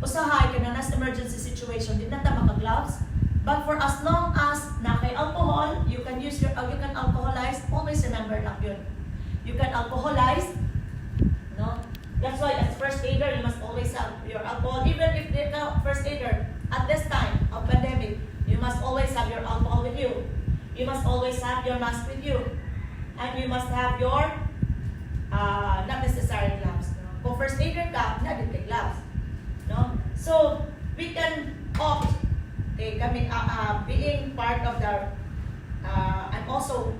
usahay ka na nasa emergency situation, di na ta maka-gloves. But for as long as na kay alcohol, you can use you can alcoholize. Always remember lang yun. You can alcoholize, no? That's why as first aider, you must always have your alcohol. Even if you're not first aider, at this time of pandemic, you must always have your alcohol with you. You must always have your mask with you. And you must have your not necessary gloves. No? Kung first aider ka, na din kay gloves. No? So, we can opt, okay, kami, being part of the, and also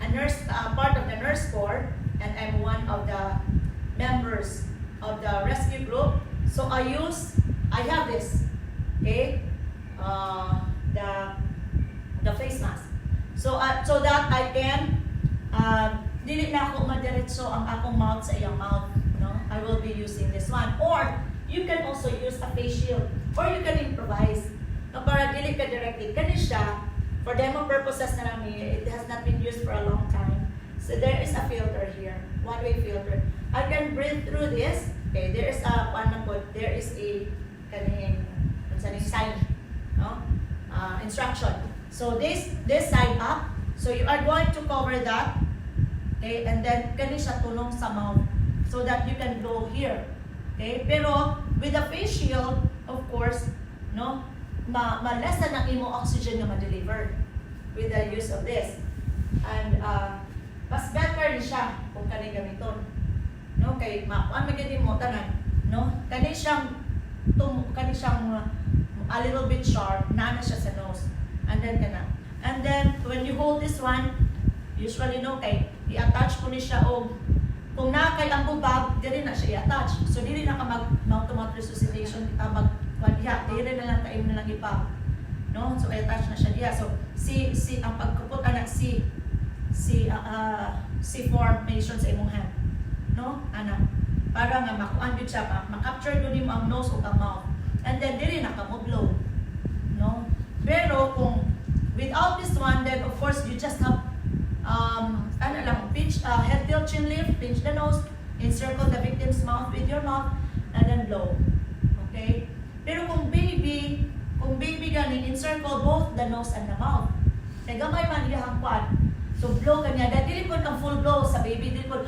a nurse, part of the nurse corps, and I'm one of the members of the rescue group. So, I have this, okay, the face mask. So, so that I can, dili na ako madiretso ang akong mouth sa iyang mouth, no? I will be using this one. Or, you can also use a face shield. Or you can improvise. No, para dili ka directly. Kani siya, for demo purposes na namin, it has not been used for a long time. So, there is a filter here. One-way filter. I can breathe through this. Okay, there is a, there is a, sign, no? Instruction. So, this side up. So, you are going to cover that. Okay, and then kani siya tulong sa mouth so that you can blow here. Okay, pero with the face shield, of course, no, ma-lessen ang imo oxygen na ma-deliver with the use of this. And mas better ni siya kung kani gamiton. No, kay makuan magidi mo tanan, no? Kani siyang a little bit sharp, nana siya sa nose. And then when you hold this one, usually no kay i-attach ko ni siya og kung na kay ang bubag, dili na siya i-attach. So dili na ka mag-mouth-to-mouth resuscitation, dili na lang kayo na lang ipag. No? So i-attach na siya diya. So si ang pagkupot anak C formation sa imong hand. No? Anak. Para nga makuan gyud siya, ma-capture gyud nimo ang nose o ang mouth. And then dili na ka mo blow. No? Pero kung without this one, then of course you just have pinch, head tilt, chin lift, pinch the nose, encircle the victim's mouth with your mouth, and then blow. Okay? Pero kung baby gani, encircle both the nose and the mouth. Kaya gamay man niya hangkwan. So blow kanya, dili po ang full blow sa baby, dili po,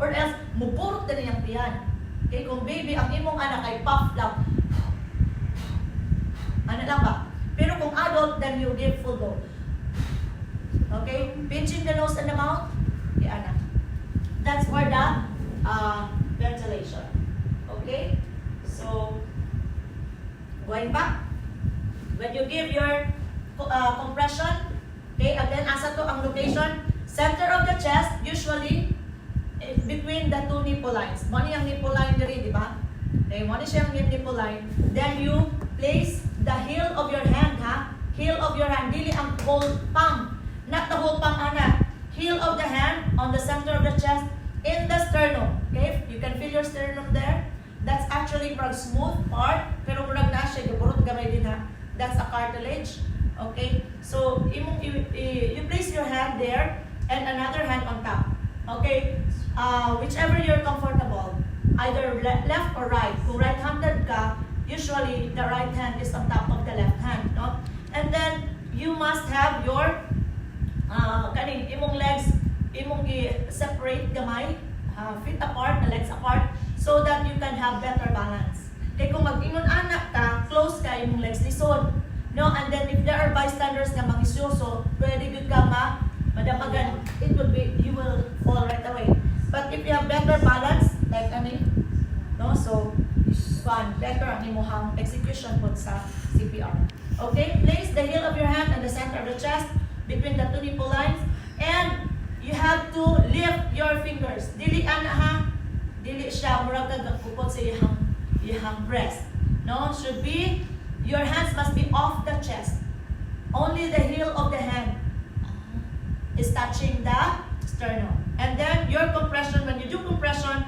or else, mupurot na niyang tiyan. Okay? Kung baby, ang imong anak ay puff lang. Ano lang ba? Pero kung adult, then you give full blow. Okay, pinching the nose and the mouth. Yeah, that's for the ventilation. Okay, so going back, when you give your compression, okay, again, asa to ang location, center of the chest, usually between the two nipple lines. Mani ang nipple line diri, di ba? Okay, mani siyang nipple line. Then you place the heel of your hand, ha? Heel of your hand, dili ang whole palm. Not the whole palm, anak. Heel of the hand on the center of the chest in the sternum. Okay? You can feel your sternum there. That's actually for smooth part. Pero murag na siya, gaburot gamay din ha. That's a cartilage. Okay? So, you place your hand there and another hand on top. Okay? Whichever you're comfortable. Either left or right. Kung right-handed ka, usually the right hand is on top of the left hand. No? And then, you must have your imong legs, imong i-separate gamay, feet apart, the legs apart, so that you can have better balance. Kaya kung mag-ingon anak ka, close kayo, sa imong legs lisod. No, and then if there are bystanders nga mangisyoso, pwede good ka madamagan, you will fall right away. But if you have better balance, like no, so better ang imuhang execution po sa CPR. Okay, place the heel of your hand on the center of the chest between the two nipple lines, and you have to lift your fingers. Dili siya murag kagkupot sa iyang breast. No, should be your hands must be off the chest. Only the heel of the hand is touching the sternum. And then your compression, when you do compression,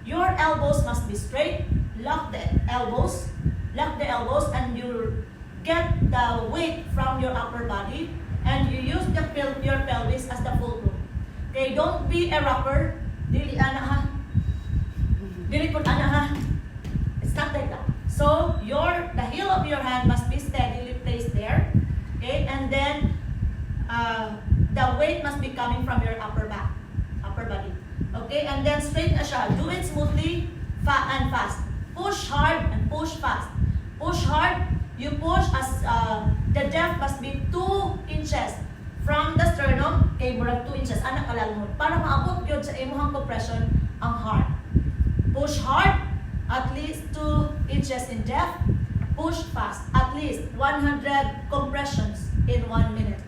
your elbows must be straight. Lock the elbows, and you get the weight from your upper body, and you use your pelvis as the fulcrum. Okay, don't be a rocker. Dili put It's not like that. So the heel of your hand must be steadily placed there. Okay, and then the weight must be coming from your upper body. Okay, and then straight na siya. Do it smoothly and fast. Push hard and push fast. Push hard. You push as the depth must be 2 inches from the sternum. Okay, murag 2 inches. Anak kalalmod. Para maabot yun sa imuhang compression ang heart. Push hard, at least 2 inches in depth. Push fast, at least 100 compressions in 1 minute.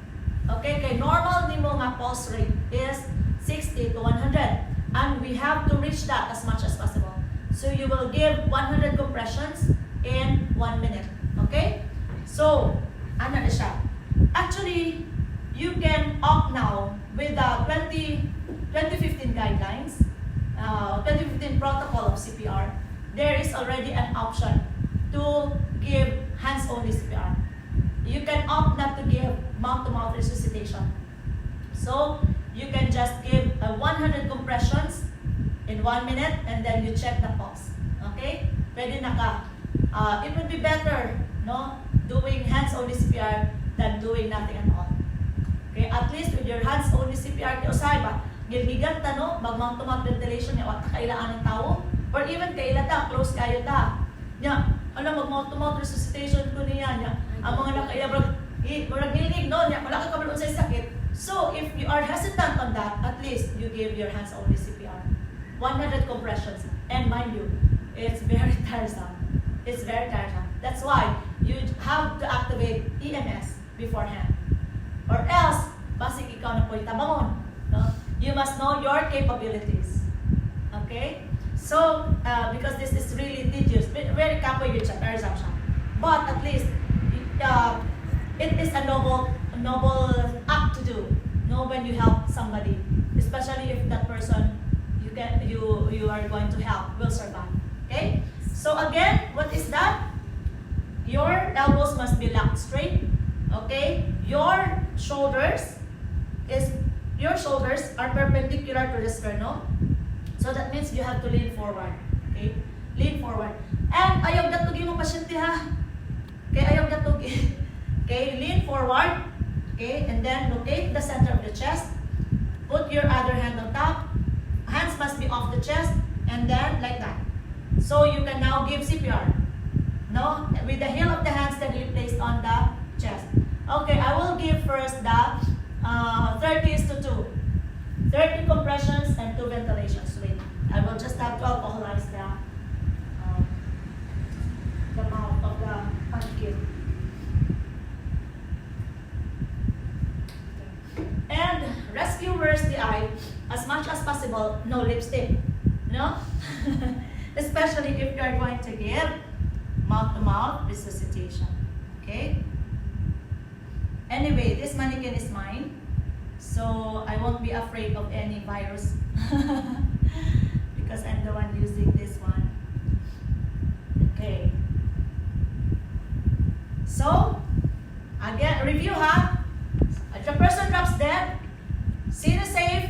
Okay, kay normal nimo nga pulse rate is 60 to 100. And we have to reach that as much as possible. So you will give 100 compressions in 1 minute. Okay? So, ano na siya? Actually, you can opt now with the 2015 guidelines, 2015 protocol of CPR. There is already an option to give hands-only CPR. You can opt not to give mouth-to-mouth resuscitation. So, you can just give 100 compressions in 1 minute, and then you check the pulse. Okay? Pwede na ka. It would be better, no, doing hands-only CPR than doing nothing at all. Okay? At least with your hands-only CPR, usay ba? Gilgigan ta, no? Mag-mouth-to-mouth ventilation niya, at kailangan ng tao. Or even kaila ta, close kayo ta. Nya, mag-mouth-to-mouth resuscitation ko niya. Ang mga nakaila, murag nilnig, no? Nya, wala ka kabalon sa sakit. So, if you are hesitant on that, at least you give your hands-only CPR. 100 compressions. And mind you, it's very tiresome. It's very tiresome. That's why you have to activate EMS beforehand. Or else, basig ikaw na po itabangon. No? You must know your capabilities. Okay? So, because this is really tedious, very kapoy yun siya, tiresome siya. But at least, it is a noble act to do. No, when you help somebody, especially if that person you are going to help will survive. Okay? So again, what is that? Your elbows must be locked straight. Okay? Your shoulders are perpendicular to the sternum. So that means you have to lean forward. Okay? Lean forward. And ayaw gatugi mo pasyente ha. Okay, ayaw gatugi. Okay, lean forward. Okay, and then locate the center of the chest. Put your other hand on top. Hands must be off the chest, and then like that. So you can now give CPR. No, with the heel of the hand steadily placed on the chest. Okay, I will give first the 30:2. 30 compressions and 2 ventilations. Wait, I will just have to alcoholize the mouth of the kid. And rescue where's the eye, as much as possible, no lipstick. No? Especially if you are going to give mouth-to-mouth resuscitation. Okay? Anyway, this mannequin is mine, so I won't be afraid of any virus because I'm the one using this one. Okay. So, again, review ha. If the person drops dead, see the safe,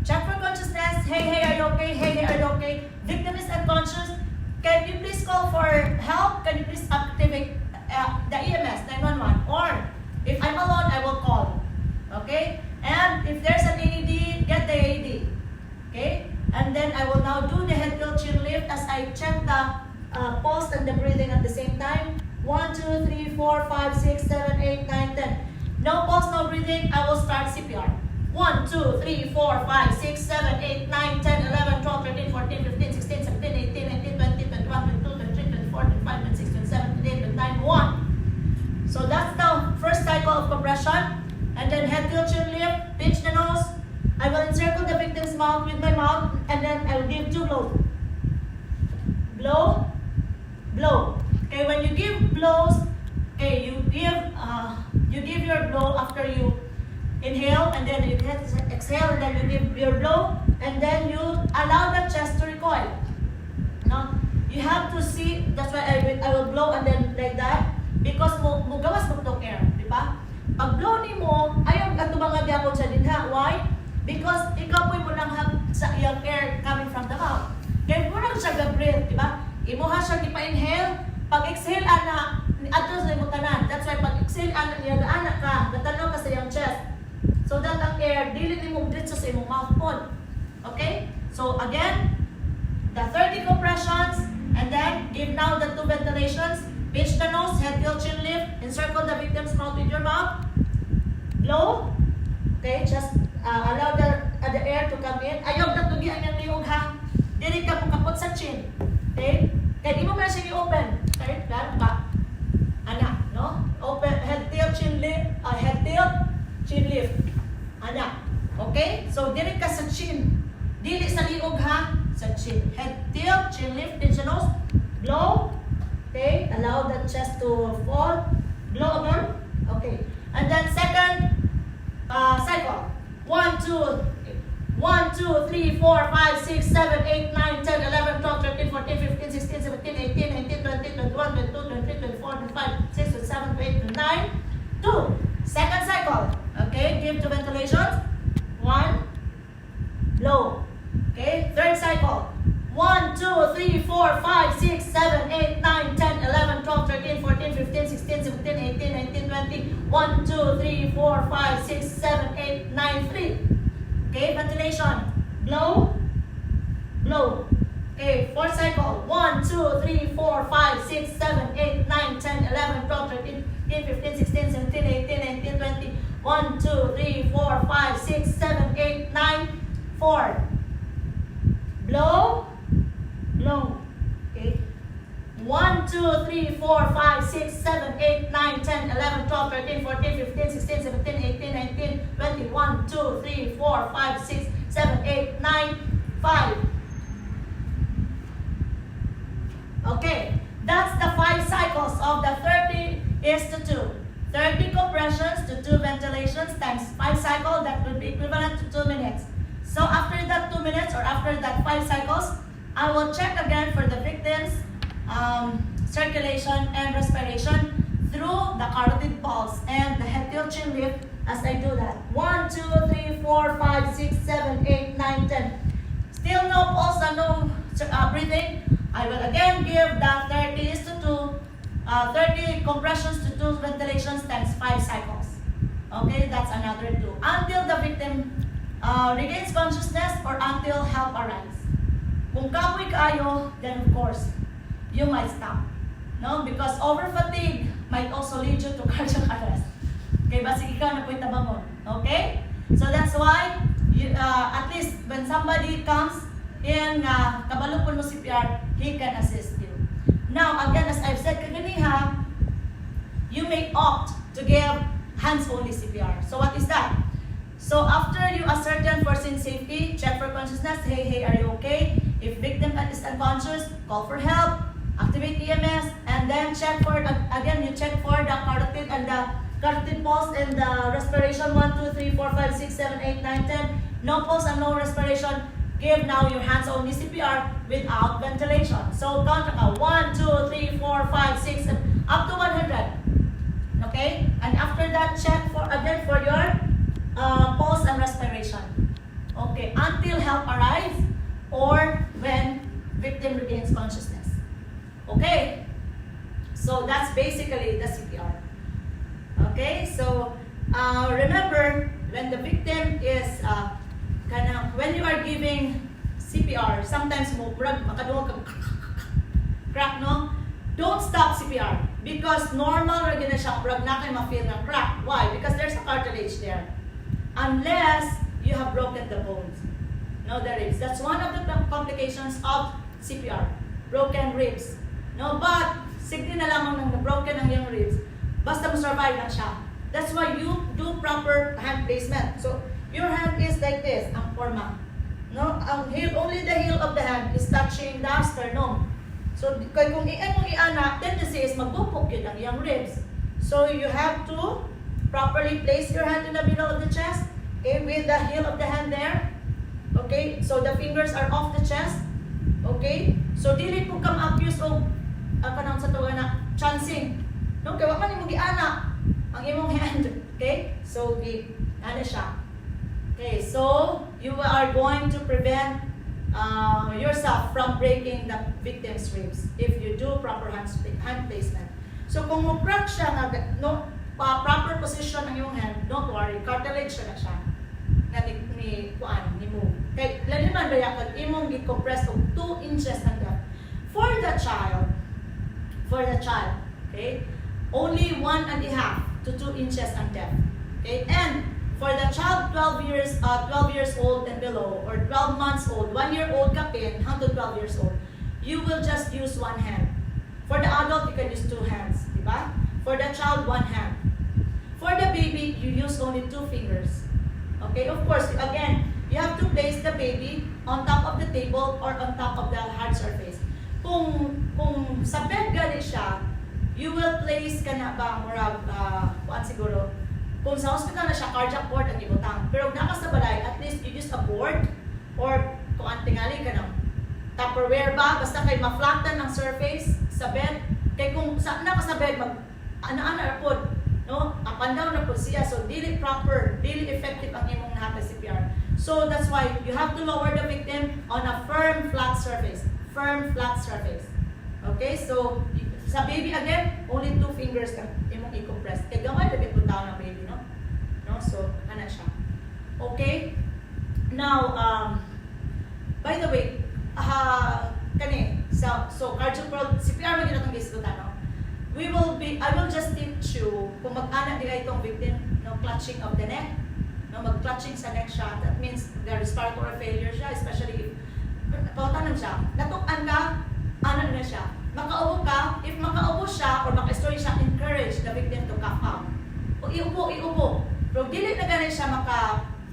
check for consciousness. Hey, are you okay? Hey, are you okay? Victim is unconscious. Can you please call for help? Can you please activate the EMS 911? Or if I'm alone, I will call. Okay? And if there's an AED, get the AED. Okay? And then I will now do the head tilt chin lift as I check the pulse and the breathing at the same time. 1, 2, 2, 3, 4, 5, 6, 7, 8, 9, 10. No pulse, no breathing. I will start CPR. 1, 2, 3, 4, 5, 6, 7, 8, 9, 10, 11, 12, 13, 14, 15, 16, 17, 18, 19, 20, 21, 22, 23, 24, 25, 26, 27, 28, 29, 1. So that's the first cycle of compression. And then head tilt, chin lift, pinch the nose. I will encircle the victim's mouth with my mouth, and then I will give 2 blows. Blow, blow. Okay, when you give blows, okay, you give your blow after you inhale, and then you exhale, and then you give your blow, and then you allow the chest to recoil. No, you have to see. That's why I will blow and then like that, because mo gawas mo tong air, di ba? Pag blow ni mo, ayaw katubang gyapon sa dinha. Why? Because ikaw po mo lang sa iyang air coming from the mouth. Kaya mo lang siya ga-breathe, di ba? Imuha siya gipa-inhale, pag exhale ana ato sa imong tanan. That's why pag exhale ana niya ana ka, gatanaw ka sa iyang chest. So that ang air dili nimo diretso sa imong mouth pod. Okay? So again, the 30 compressions, and then give now the 2 ventilations. Pinch the nose, head tilt, chin lift, encircle the victim's mouth with your mouth. Blow. Okay, just allow the air to come in. Ayaw na tugian ng liog ha. Dili ka mukapot sa chin. Okay? Kaya di mo man siya i-open. Okay? Ganun ka. Anak, no? Open, head tilt, chin lift, head tilt, chin lift. Anak. Okay? So, dili ka sa chin. Dili sa liog ha. Sa chin. Head tilt, chin lift, pinch the nose. Blow. Okay? Allow the chest to fall. Blow again. Okay. And then second cycle. 1, 2, 3, 4, 5, 6, 7, 8, 9, 10, 11, 12, 13, 14, 15, 16, 17, 18, 19, 20, 21, 22, 23, 24, 25, 26, 27, 28, 29, 2. Second cycle. Okay, give 2 ventilations. 1, blow. Okay, third cycle. 1, 2, 3, 4, 5, 6, 7, 8, 9, 10, 11, 12, 13, 14, 15, 16, 17, 18, 19, 20. 1, 2, 3, 4, 5, 6, 7, 8, 9, 3. Okay, ventilation. Blow, blow. Okay, fourth cycle. 1, 2, 3, 4, 5, 6, 7, 8, 9, 10, 11, 12, 13, 15, 16, 17, 18, 19, 20. 1, 2, 3, 4, 5, 6, 7, 8, 9, 4. Blow, blow. Okay. 1, 2, 3, 4, 5, 6, 7, 8, 9, 10, 11, 12, 13, 14, 15, 16, 17, 18, 19, 20. 1, 2, 3, 4, 5, 6, 7, 8, 9, 5. Okay, that's the 5 cycles of the 30 is to 2. 30 compressions to 2 ventilations times 5 cycles, that would be equivalent to 2 minutes. So after that 2 minutes or after that 5 cycles, I will check again for the victim's circulation and respiration through the carotid pulse and the head tilt chin lift as I do that. 1, 2, 3, 4, 5, 6, 7, 8, 9, 10. Still no pulse and no breathing. I will again give the 30 is to 2, 30 compressions to 2 ventilations times 5 cycles. Okay, that's another 2. Until the victim regains consciousness or until help arrives. Kung kapoy kayo, then of course, you might stop. No? Because over fatigue might also lead you to cardiac arrest. Okay, basig ikaw na po'y tabangon. Okay? So that's why, at least when somebody comes in, kabalo po mo CPR, he can assist you. Now, again, as I've said kaniniha, you may opt to give hands-only CPR. So what is that? So after you ascertain person safety, check for consciousness, hey, are you okay? If victim is unconscious, call for help, activate EMS, and then check for, again, you check for the carotid and the carotid pulse and the respiration, 1, 2, 3, 4, 5, 6, 7, 8, 9, 10. No pulse and no respiration. Give now your hands-only CPR without ventilation. So count 1, 2, 3, 4, 5, 6, 7, up to 100. Okay? And after that, check for again for your pulse and respiration. Okay, until help arrives or when victim regains consciousness. Okay, so that's basically the CPR. Okay, so remember when the victim is when you are giving CPR, sometimes makadungog ka crack, no? don't stop CPR because normal ra gyud na siya murag na kay ma-feel na crack. Why? Because there's a cartilage there. Unless you have broken the bones. No, the ribs. That's one of the complications of CPR. Broken ribs. No, but sige na lamang nang broken ang iyong ribs. Basta mo survive lang siya. That's why you do proper hand placement. So your hand is like this, ang forma. No, ang heel, only the heel of the hand is touching the sternum. So kung i-ana, tendency is magbupok yun ang iyong ribs. So you have to properly place your hand in the middle of the chest, okay, with the heel of the hand there. Okay, so the fingers are off the chest. Okay, so dili po come abuse of kanang sa tuwa na chancing. No, kaya man imong giana ang imong hand. Okay, so ana siya. Okay, so you are going to prevent yourself from breaking the victim's ribs if you do proper hand placement. So kung mo-crack siya nga no proper position ng iyong hand, don't worry, cartilage siya na siya na ni move. Kay laliman ba kag imong gi-compress og 2 inches ang depth. For the child, okay, only 1.5 to 2 inches ang depth. Okay, and for the child 12 years old and below, or 12 months old, 1 year old kapin hangtod 12 years old, you will just use 1 hand. For the adult, you can use 2 hands, di ba? For the child, 1 hand. For the baby, you use only 2 fingers. Okay, of course, again, you have to place the baby on top of the table or on top of the hard surface. Kung sa bed gali siya, you will place kana ba murag kuan siguro. Kung sa hospital na siya, cardiac port ang ibutang. Pero kung naka sa balay, at least you use a board or kung tingali ka ng Tupperware ba, basta kay ma-flatten ng surface sa bed. Kay kung sa naka sa bed, ana-ana po, no? Up and down na po siya. So, dili proper, dili effective ang imong nahatag CPR. So, that's why you have to lower the victim on a firm, flat surface. Firm, flat surface. Okay? So, sa baby again, only 2 fingers ka imong i-compress. Kaya gamay na bitong tao ng baby, no? So, ana siya. Okay? Now, by the way, so cardiac CPR mo ginatong gisgutan, no? I will just teach you kung mag-ana nila itong victim, no, clutching of the neck, no, mag-clutching sa neck siya. That means there is respiratory failure siya, especially if pautanong siya, natukan ka, ana na siya. Makaubo ka, if makaubo siya or maka-story siya, encourage the victim to cough out. O iubo. Pero dili na ganun siya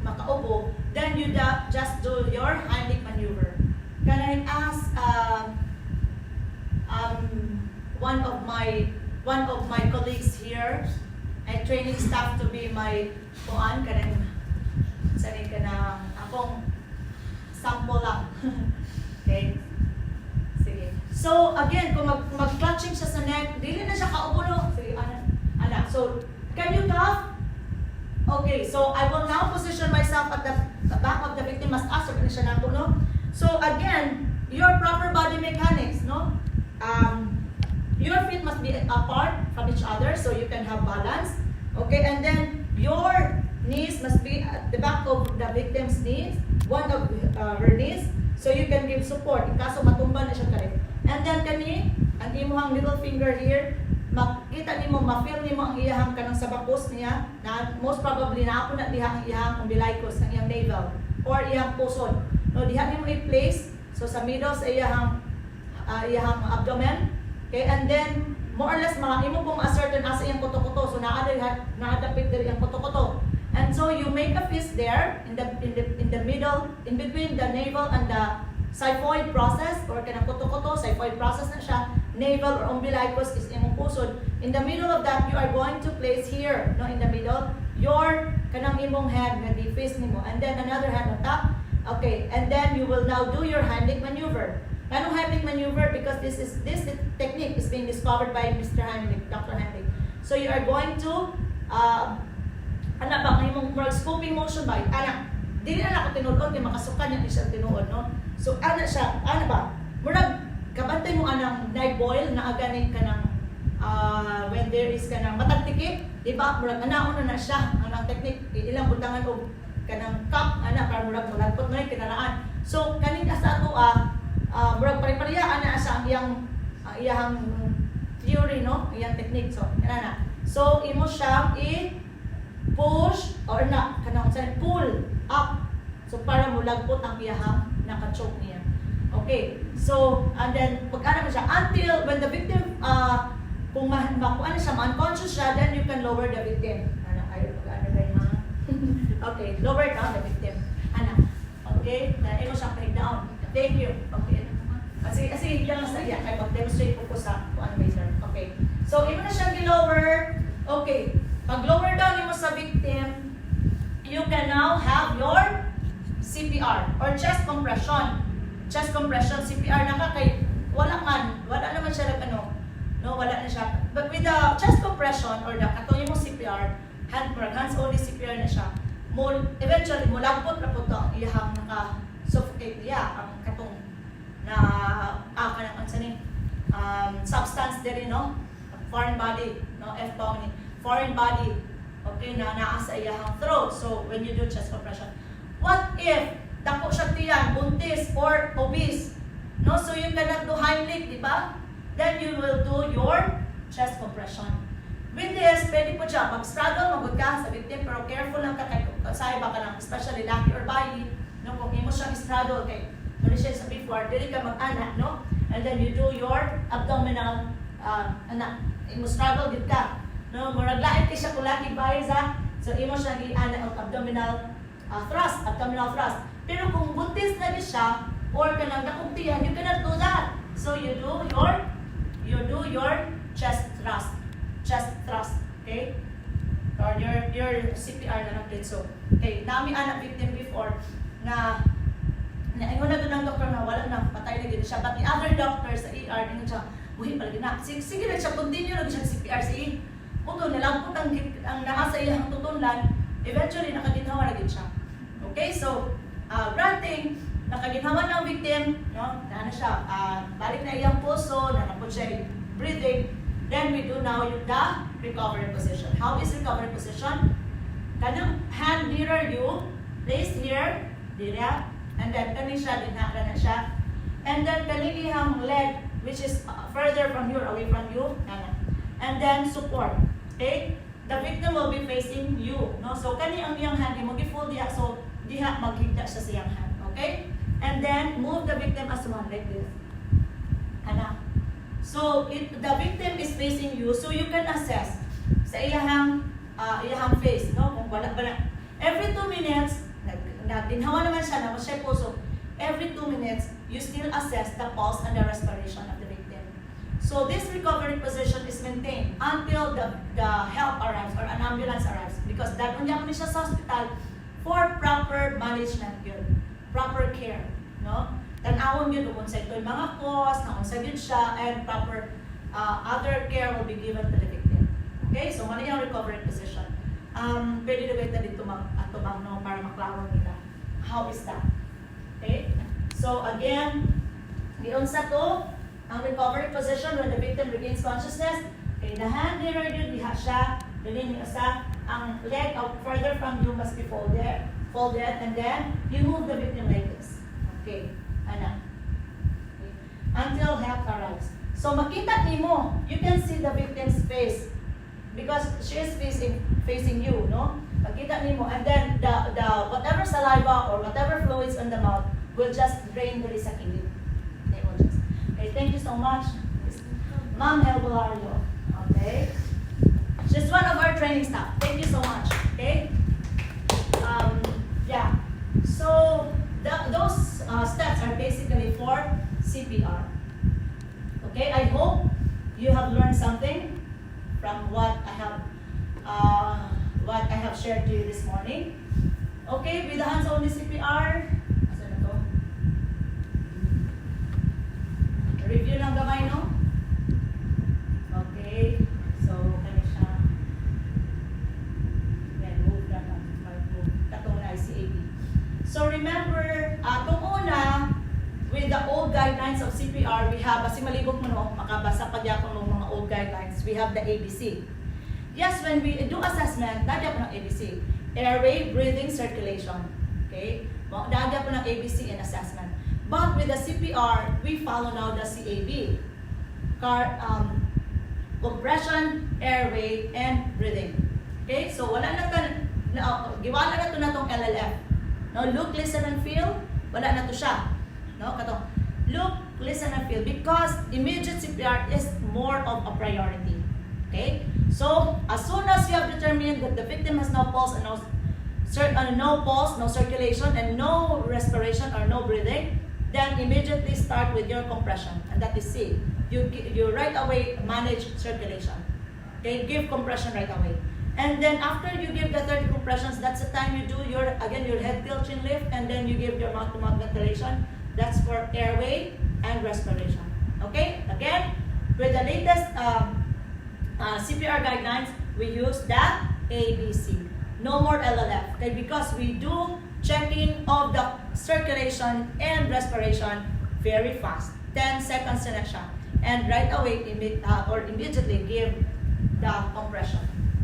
makaubo, then you just do your Heimlich maneuver. Can I ask one of my colleagues here at training staff to be my akong sample lang. Okay? Sige. So again, kung mag-clutching siya sa neck, dili na siya kaubo, no? Sige, ana. So, can you cough? Okay, so I will now position myself at the back of the victim, mas asok na siya nako, no? So again, your proper body mechanics, no? Your feet must be apart from each other so you can have balance. Okay, and then your knees must be at the back of the victim's knees, one of her knees, so you can give support in kaso matumba na siya kare. And then ang imuhang little finger here, makita nimo, ma-feel nimo ang iyahang kanang sa bakos niya, na most probably na ako na diha ang iyahang umbilicus, ang iyang navel, or iyang pusod. No, diha nimo i-place, so sa middle sa iyahang abdomen. Okay, and then more or less mga imo pong ascertain asa iyang kuto-kuto, so naadapit diri ang kuto-kuto. And so you make a fist there in the middle, in between the navel and the xiphoid process, or kanang kuto-kuto, xiphoid process na siya, navel or umbilicus is imong pusod. In the middle of that, you are going to place here, no, in the middle, your kanang imong hand na di-face nimo, and then another hand on top. Okay, and then you will now do your Heimlich maneuver. Anong Heimlich maneuver? Because this technique is being discovered by Mr. Heimlich, Dr. Heimlich. So you are going to imong scooping motion ba? Dili na ako tinuod kay makasukan niya siya tinuod, no? So siya, murag kabantay mo anang knife boil na aganin kanang when there is kanang matagtikit, di ba? Murag anaon na siya ang technique, ilang butangan og kanang cup para murag malagpot na kinaraan. So kaning sa ato murag pare-pareha sa ang iyang theory, no? Iyang technique. So, na. So, imo siya i-push or na, kanang pull up. So, para mulagpot ang iyahang naka-choke niya. Okay. So, and then, pag-ano mo siya, until when the victim, kung ano siya, unconscious siya, then you can lower the victim. Okay, lower down the victim. Okay, imo siya pay down. Thank you. Okay. Kasi yan lang sa iya, kaya mag-demonstrate po sa ano later. Okay. So, imo na siyang i-lower. Okay. Pag lower down imo sa victim, you can now have your CPR or chest compression. Chest compression, CPR na kay wala naman siya wala na siya. But with the chest compression or the katong imo CPR, hands only CPR na siya. Eventually, mulagpot na po ito ang iyahang naka-suffocate niya, ang katong na substance din, no? Foreign body, no? F-bound, foreign body, okay, na naa sa iyahang throat. So, when you do chest compression, what if dako siya tiyan, buntis, or obese, no? So, you cannot do Heimlich, di ba? Then, you will do your chest compression. With this, pwede po siya, mag-struggle, magod ka sa victim, pero careful lang ka sa iba ka lang, especially laki or bayi, no? Kung imo siyang struggle, okay, ano siya sa before, dili ka mag-anak, no? And then you do your abdominal, imo struggle, gid ka, no? Muraglain ka siya kung laki bayi sa, so imo siyang i-anak of abdominal thrust. Pero kung buntis na siya, or kanang nakugtiyan, you cannot do that. So you do your chest thrust, okay? Or your CPR na lang din. So, okay, nami anak victim before na ingon na doon ng doktor na wala na, patay na gano'n siya. But the other doctor sa ER, din siya, buhay pala gina. Sige na siya, continue na siya CPR sa ER. Kung nalagpot ang naasa iyang tutunlan, eventually nakaginawa na din siya. Okay, so, granting, nakaginawa ng victim, no? Na siya, balik na iyang puso, nanapot siya breathing. Then we do now the recovery position. How is recovery position? Kanang hand nearer you, place here, dire, and then kani siya, dinakla na siya. And then kani ihang leg, which is further from you, away from you, and then support. Okay? The victim will be facing you. No? So kani ang iyang hand, mo gi-fold diha, so diha maghigda siya sa iyang hand. Okay? And then move the victim as one like this. So, the victim is facing you, so you can assess sa iyahang face, no? Kung wala ba na. Every 2 minutes, dinhawa naman siya, na siya puso. Every 2 minutes, you still assess the pulse and the respiration of the victim. So, this recovery position is maintained until the help arrives or an ambulance arrives, because dadun niya kami siya sa hospital for proper management yun, proper care, no? Tanawon yun kung sa ito yung mga cause, na kung sa yun siya, and proper other care will be given to the victim. Okay, so ano yung recovery position? Pwede na ba dito no, para maklaro nila. How is that? Okay, so again, diyon sa to, ang recovery position when the victim regains consciousness, okay, the hand nearer yun, diha siya, dalhin niyo sa, ang leg out further from you must be folded, and then you move the victim like this. Okay. Okay. Until help arrives. So makita nimo, you can see the victim's face because she is facing you, no? Makita nimo, and then the whatever saliva or whatever fluids on the mouth will just drain dali sa kilid. Okay, thank you so much, Ma'am Helbolario. Okay, she's one of our training staff. Thank you so much. Okay. Yeah. So. Those steps are basically for CPR. Okay, I hope you have learned something from what I have shared to you this morning. Okay, with the hands-only CPR, asa na to? Review lang gamay, no? Okay, so kani siya. Then move na katong na ICAP. So remember, itong una, with the old guidelines of CPR, we have, kasi malibog mo no, makabasa pa diya ng mga old guidelines, we have the ABC. Yes, when we do assessment, nagya po ng ABC. Airway, breathing, circulation. Okay? Nagya po ng ABC in assessment. But with the CPR, we follow now the CAB. compression, airway, and breathing. Okay? So wala na giwala na to na tong LLF. No, look, listen, and feel. Wala na to siya. No, katong look, listen, and feel, because immediate CPR is more of a priority. Okay? So as soon as you have determined that the victim has no pulse and no pulse, no circulation, and no respiration or no breathing, then immediately start with your compression, and that is C. You right away manage circulation. Okay, give compression right away. And then after you give the 30 compressions, that's the time you do your head tilt chin lift, and then you give your mouth-to-mouth ventilation. That's for airway and respiration. Okay, again, with the latest CPR guidelines, we use the ABC. No more LLF, okay, because we do checking of the circulation and respiration very fast. 10 seconds na siya. And right away, immediately give the compression.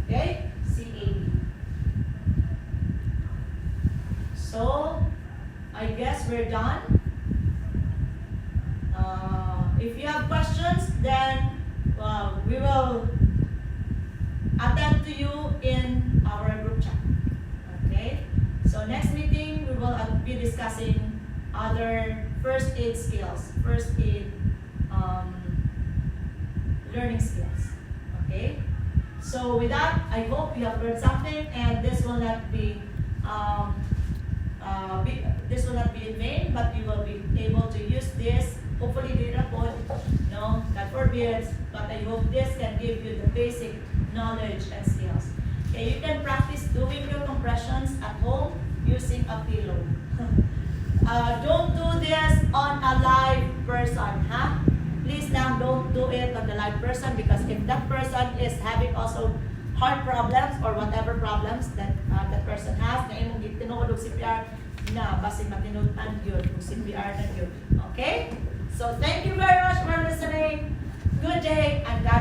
Okay? CAD. So, I guess we're done. If you have questions, then we will attend to you in our group chat. Okay? So next meeting, we will be discussing other first aid skills, first aid learning skills. Okay? So with that, I hope you have learned something, and this will not be in vain, but you will be able to use this. Hopefully, later on, no, God forbid, but I hope this can give you the basic knowledge and skills. Okay, you can practice doing your compressions at home using a pillow. Don't do this on a live person, huh? Please now don't do it on the live person, because if that person is having also heart problems or whatever problems that that person has, na imong tinuod og CPR na basi matinud-an yun og CPR na yun. Okay? So thank you very much for listening. Good day and God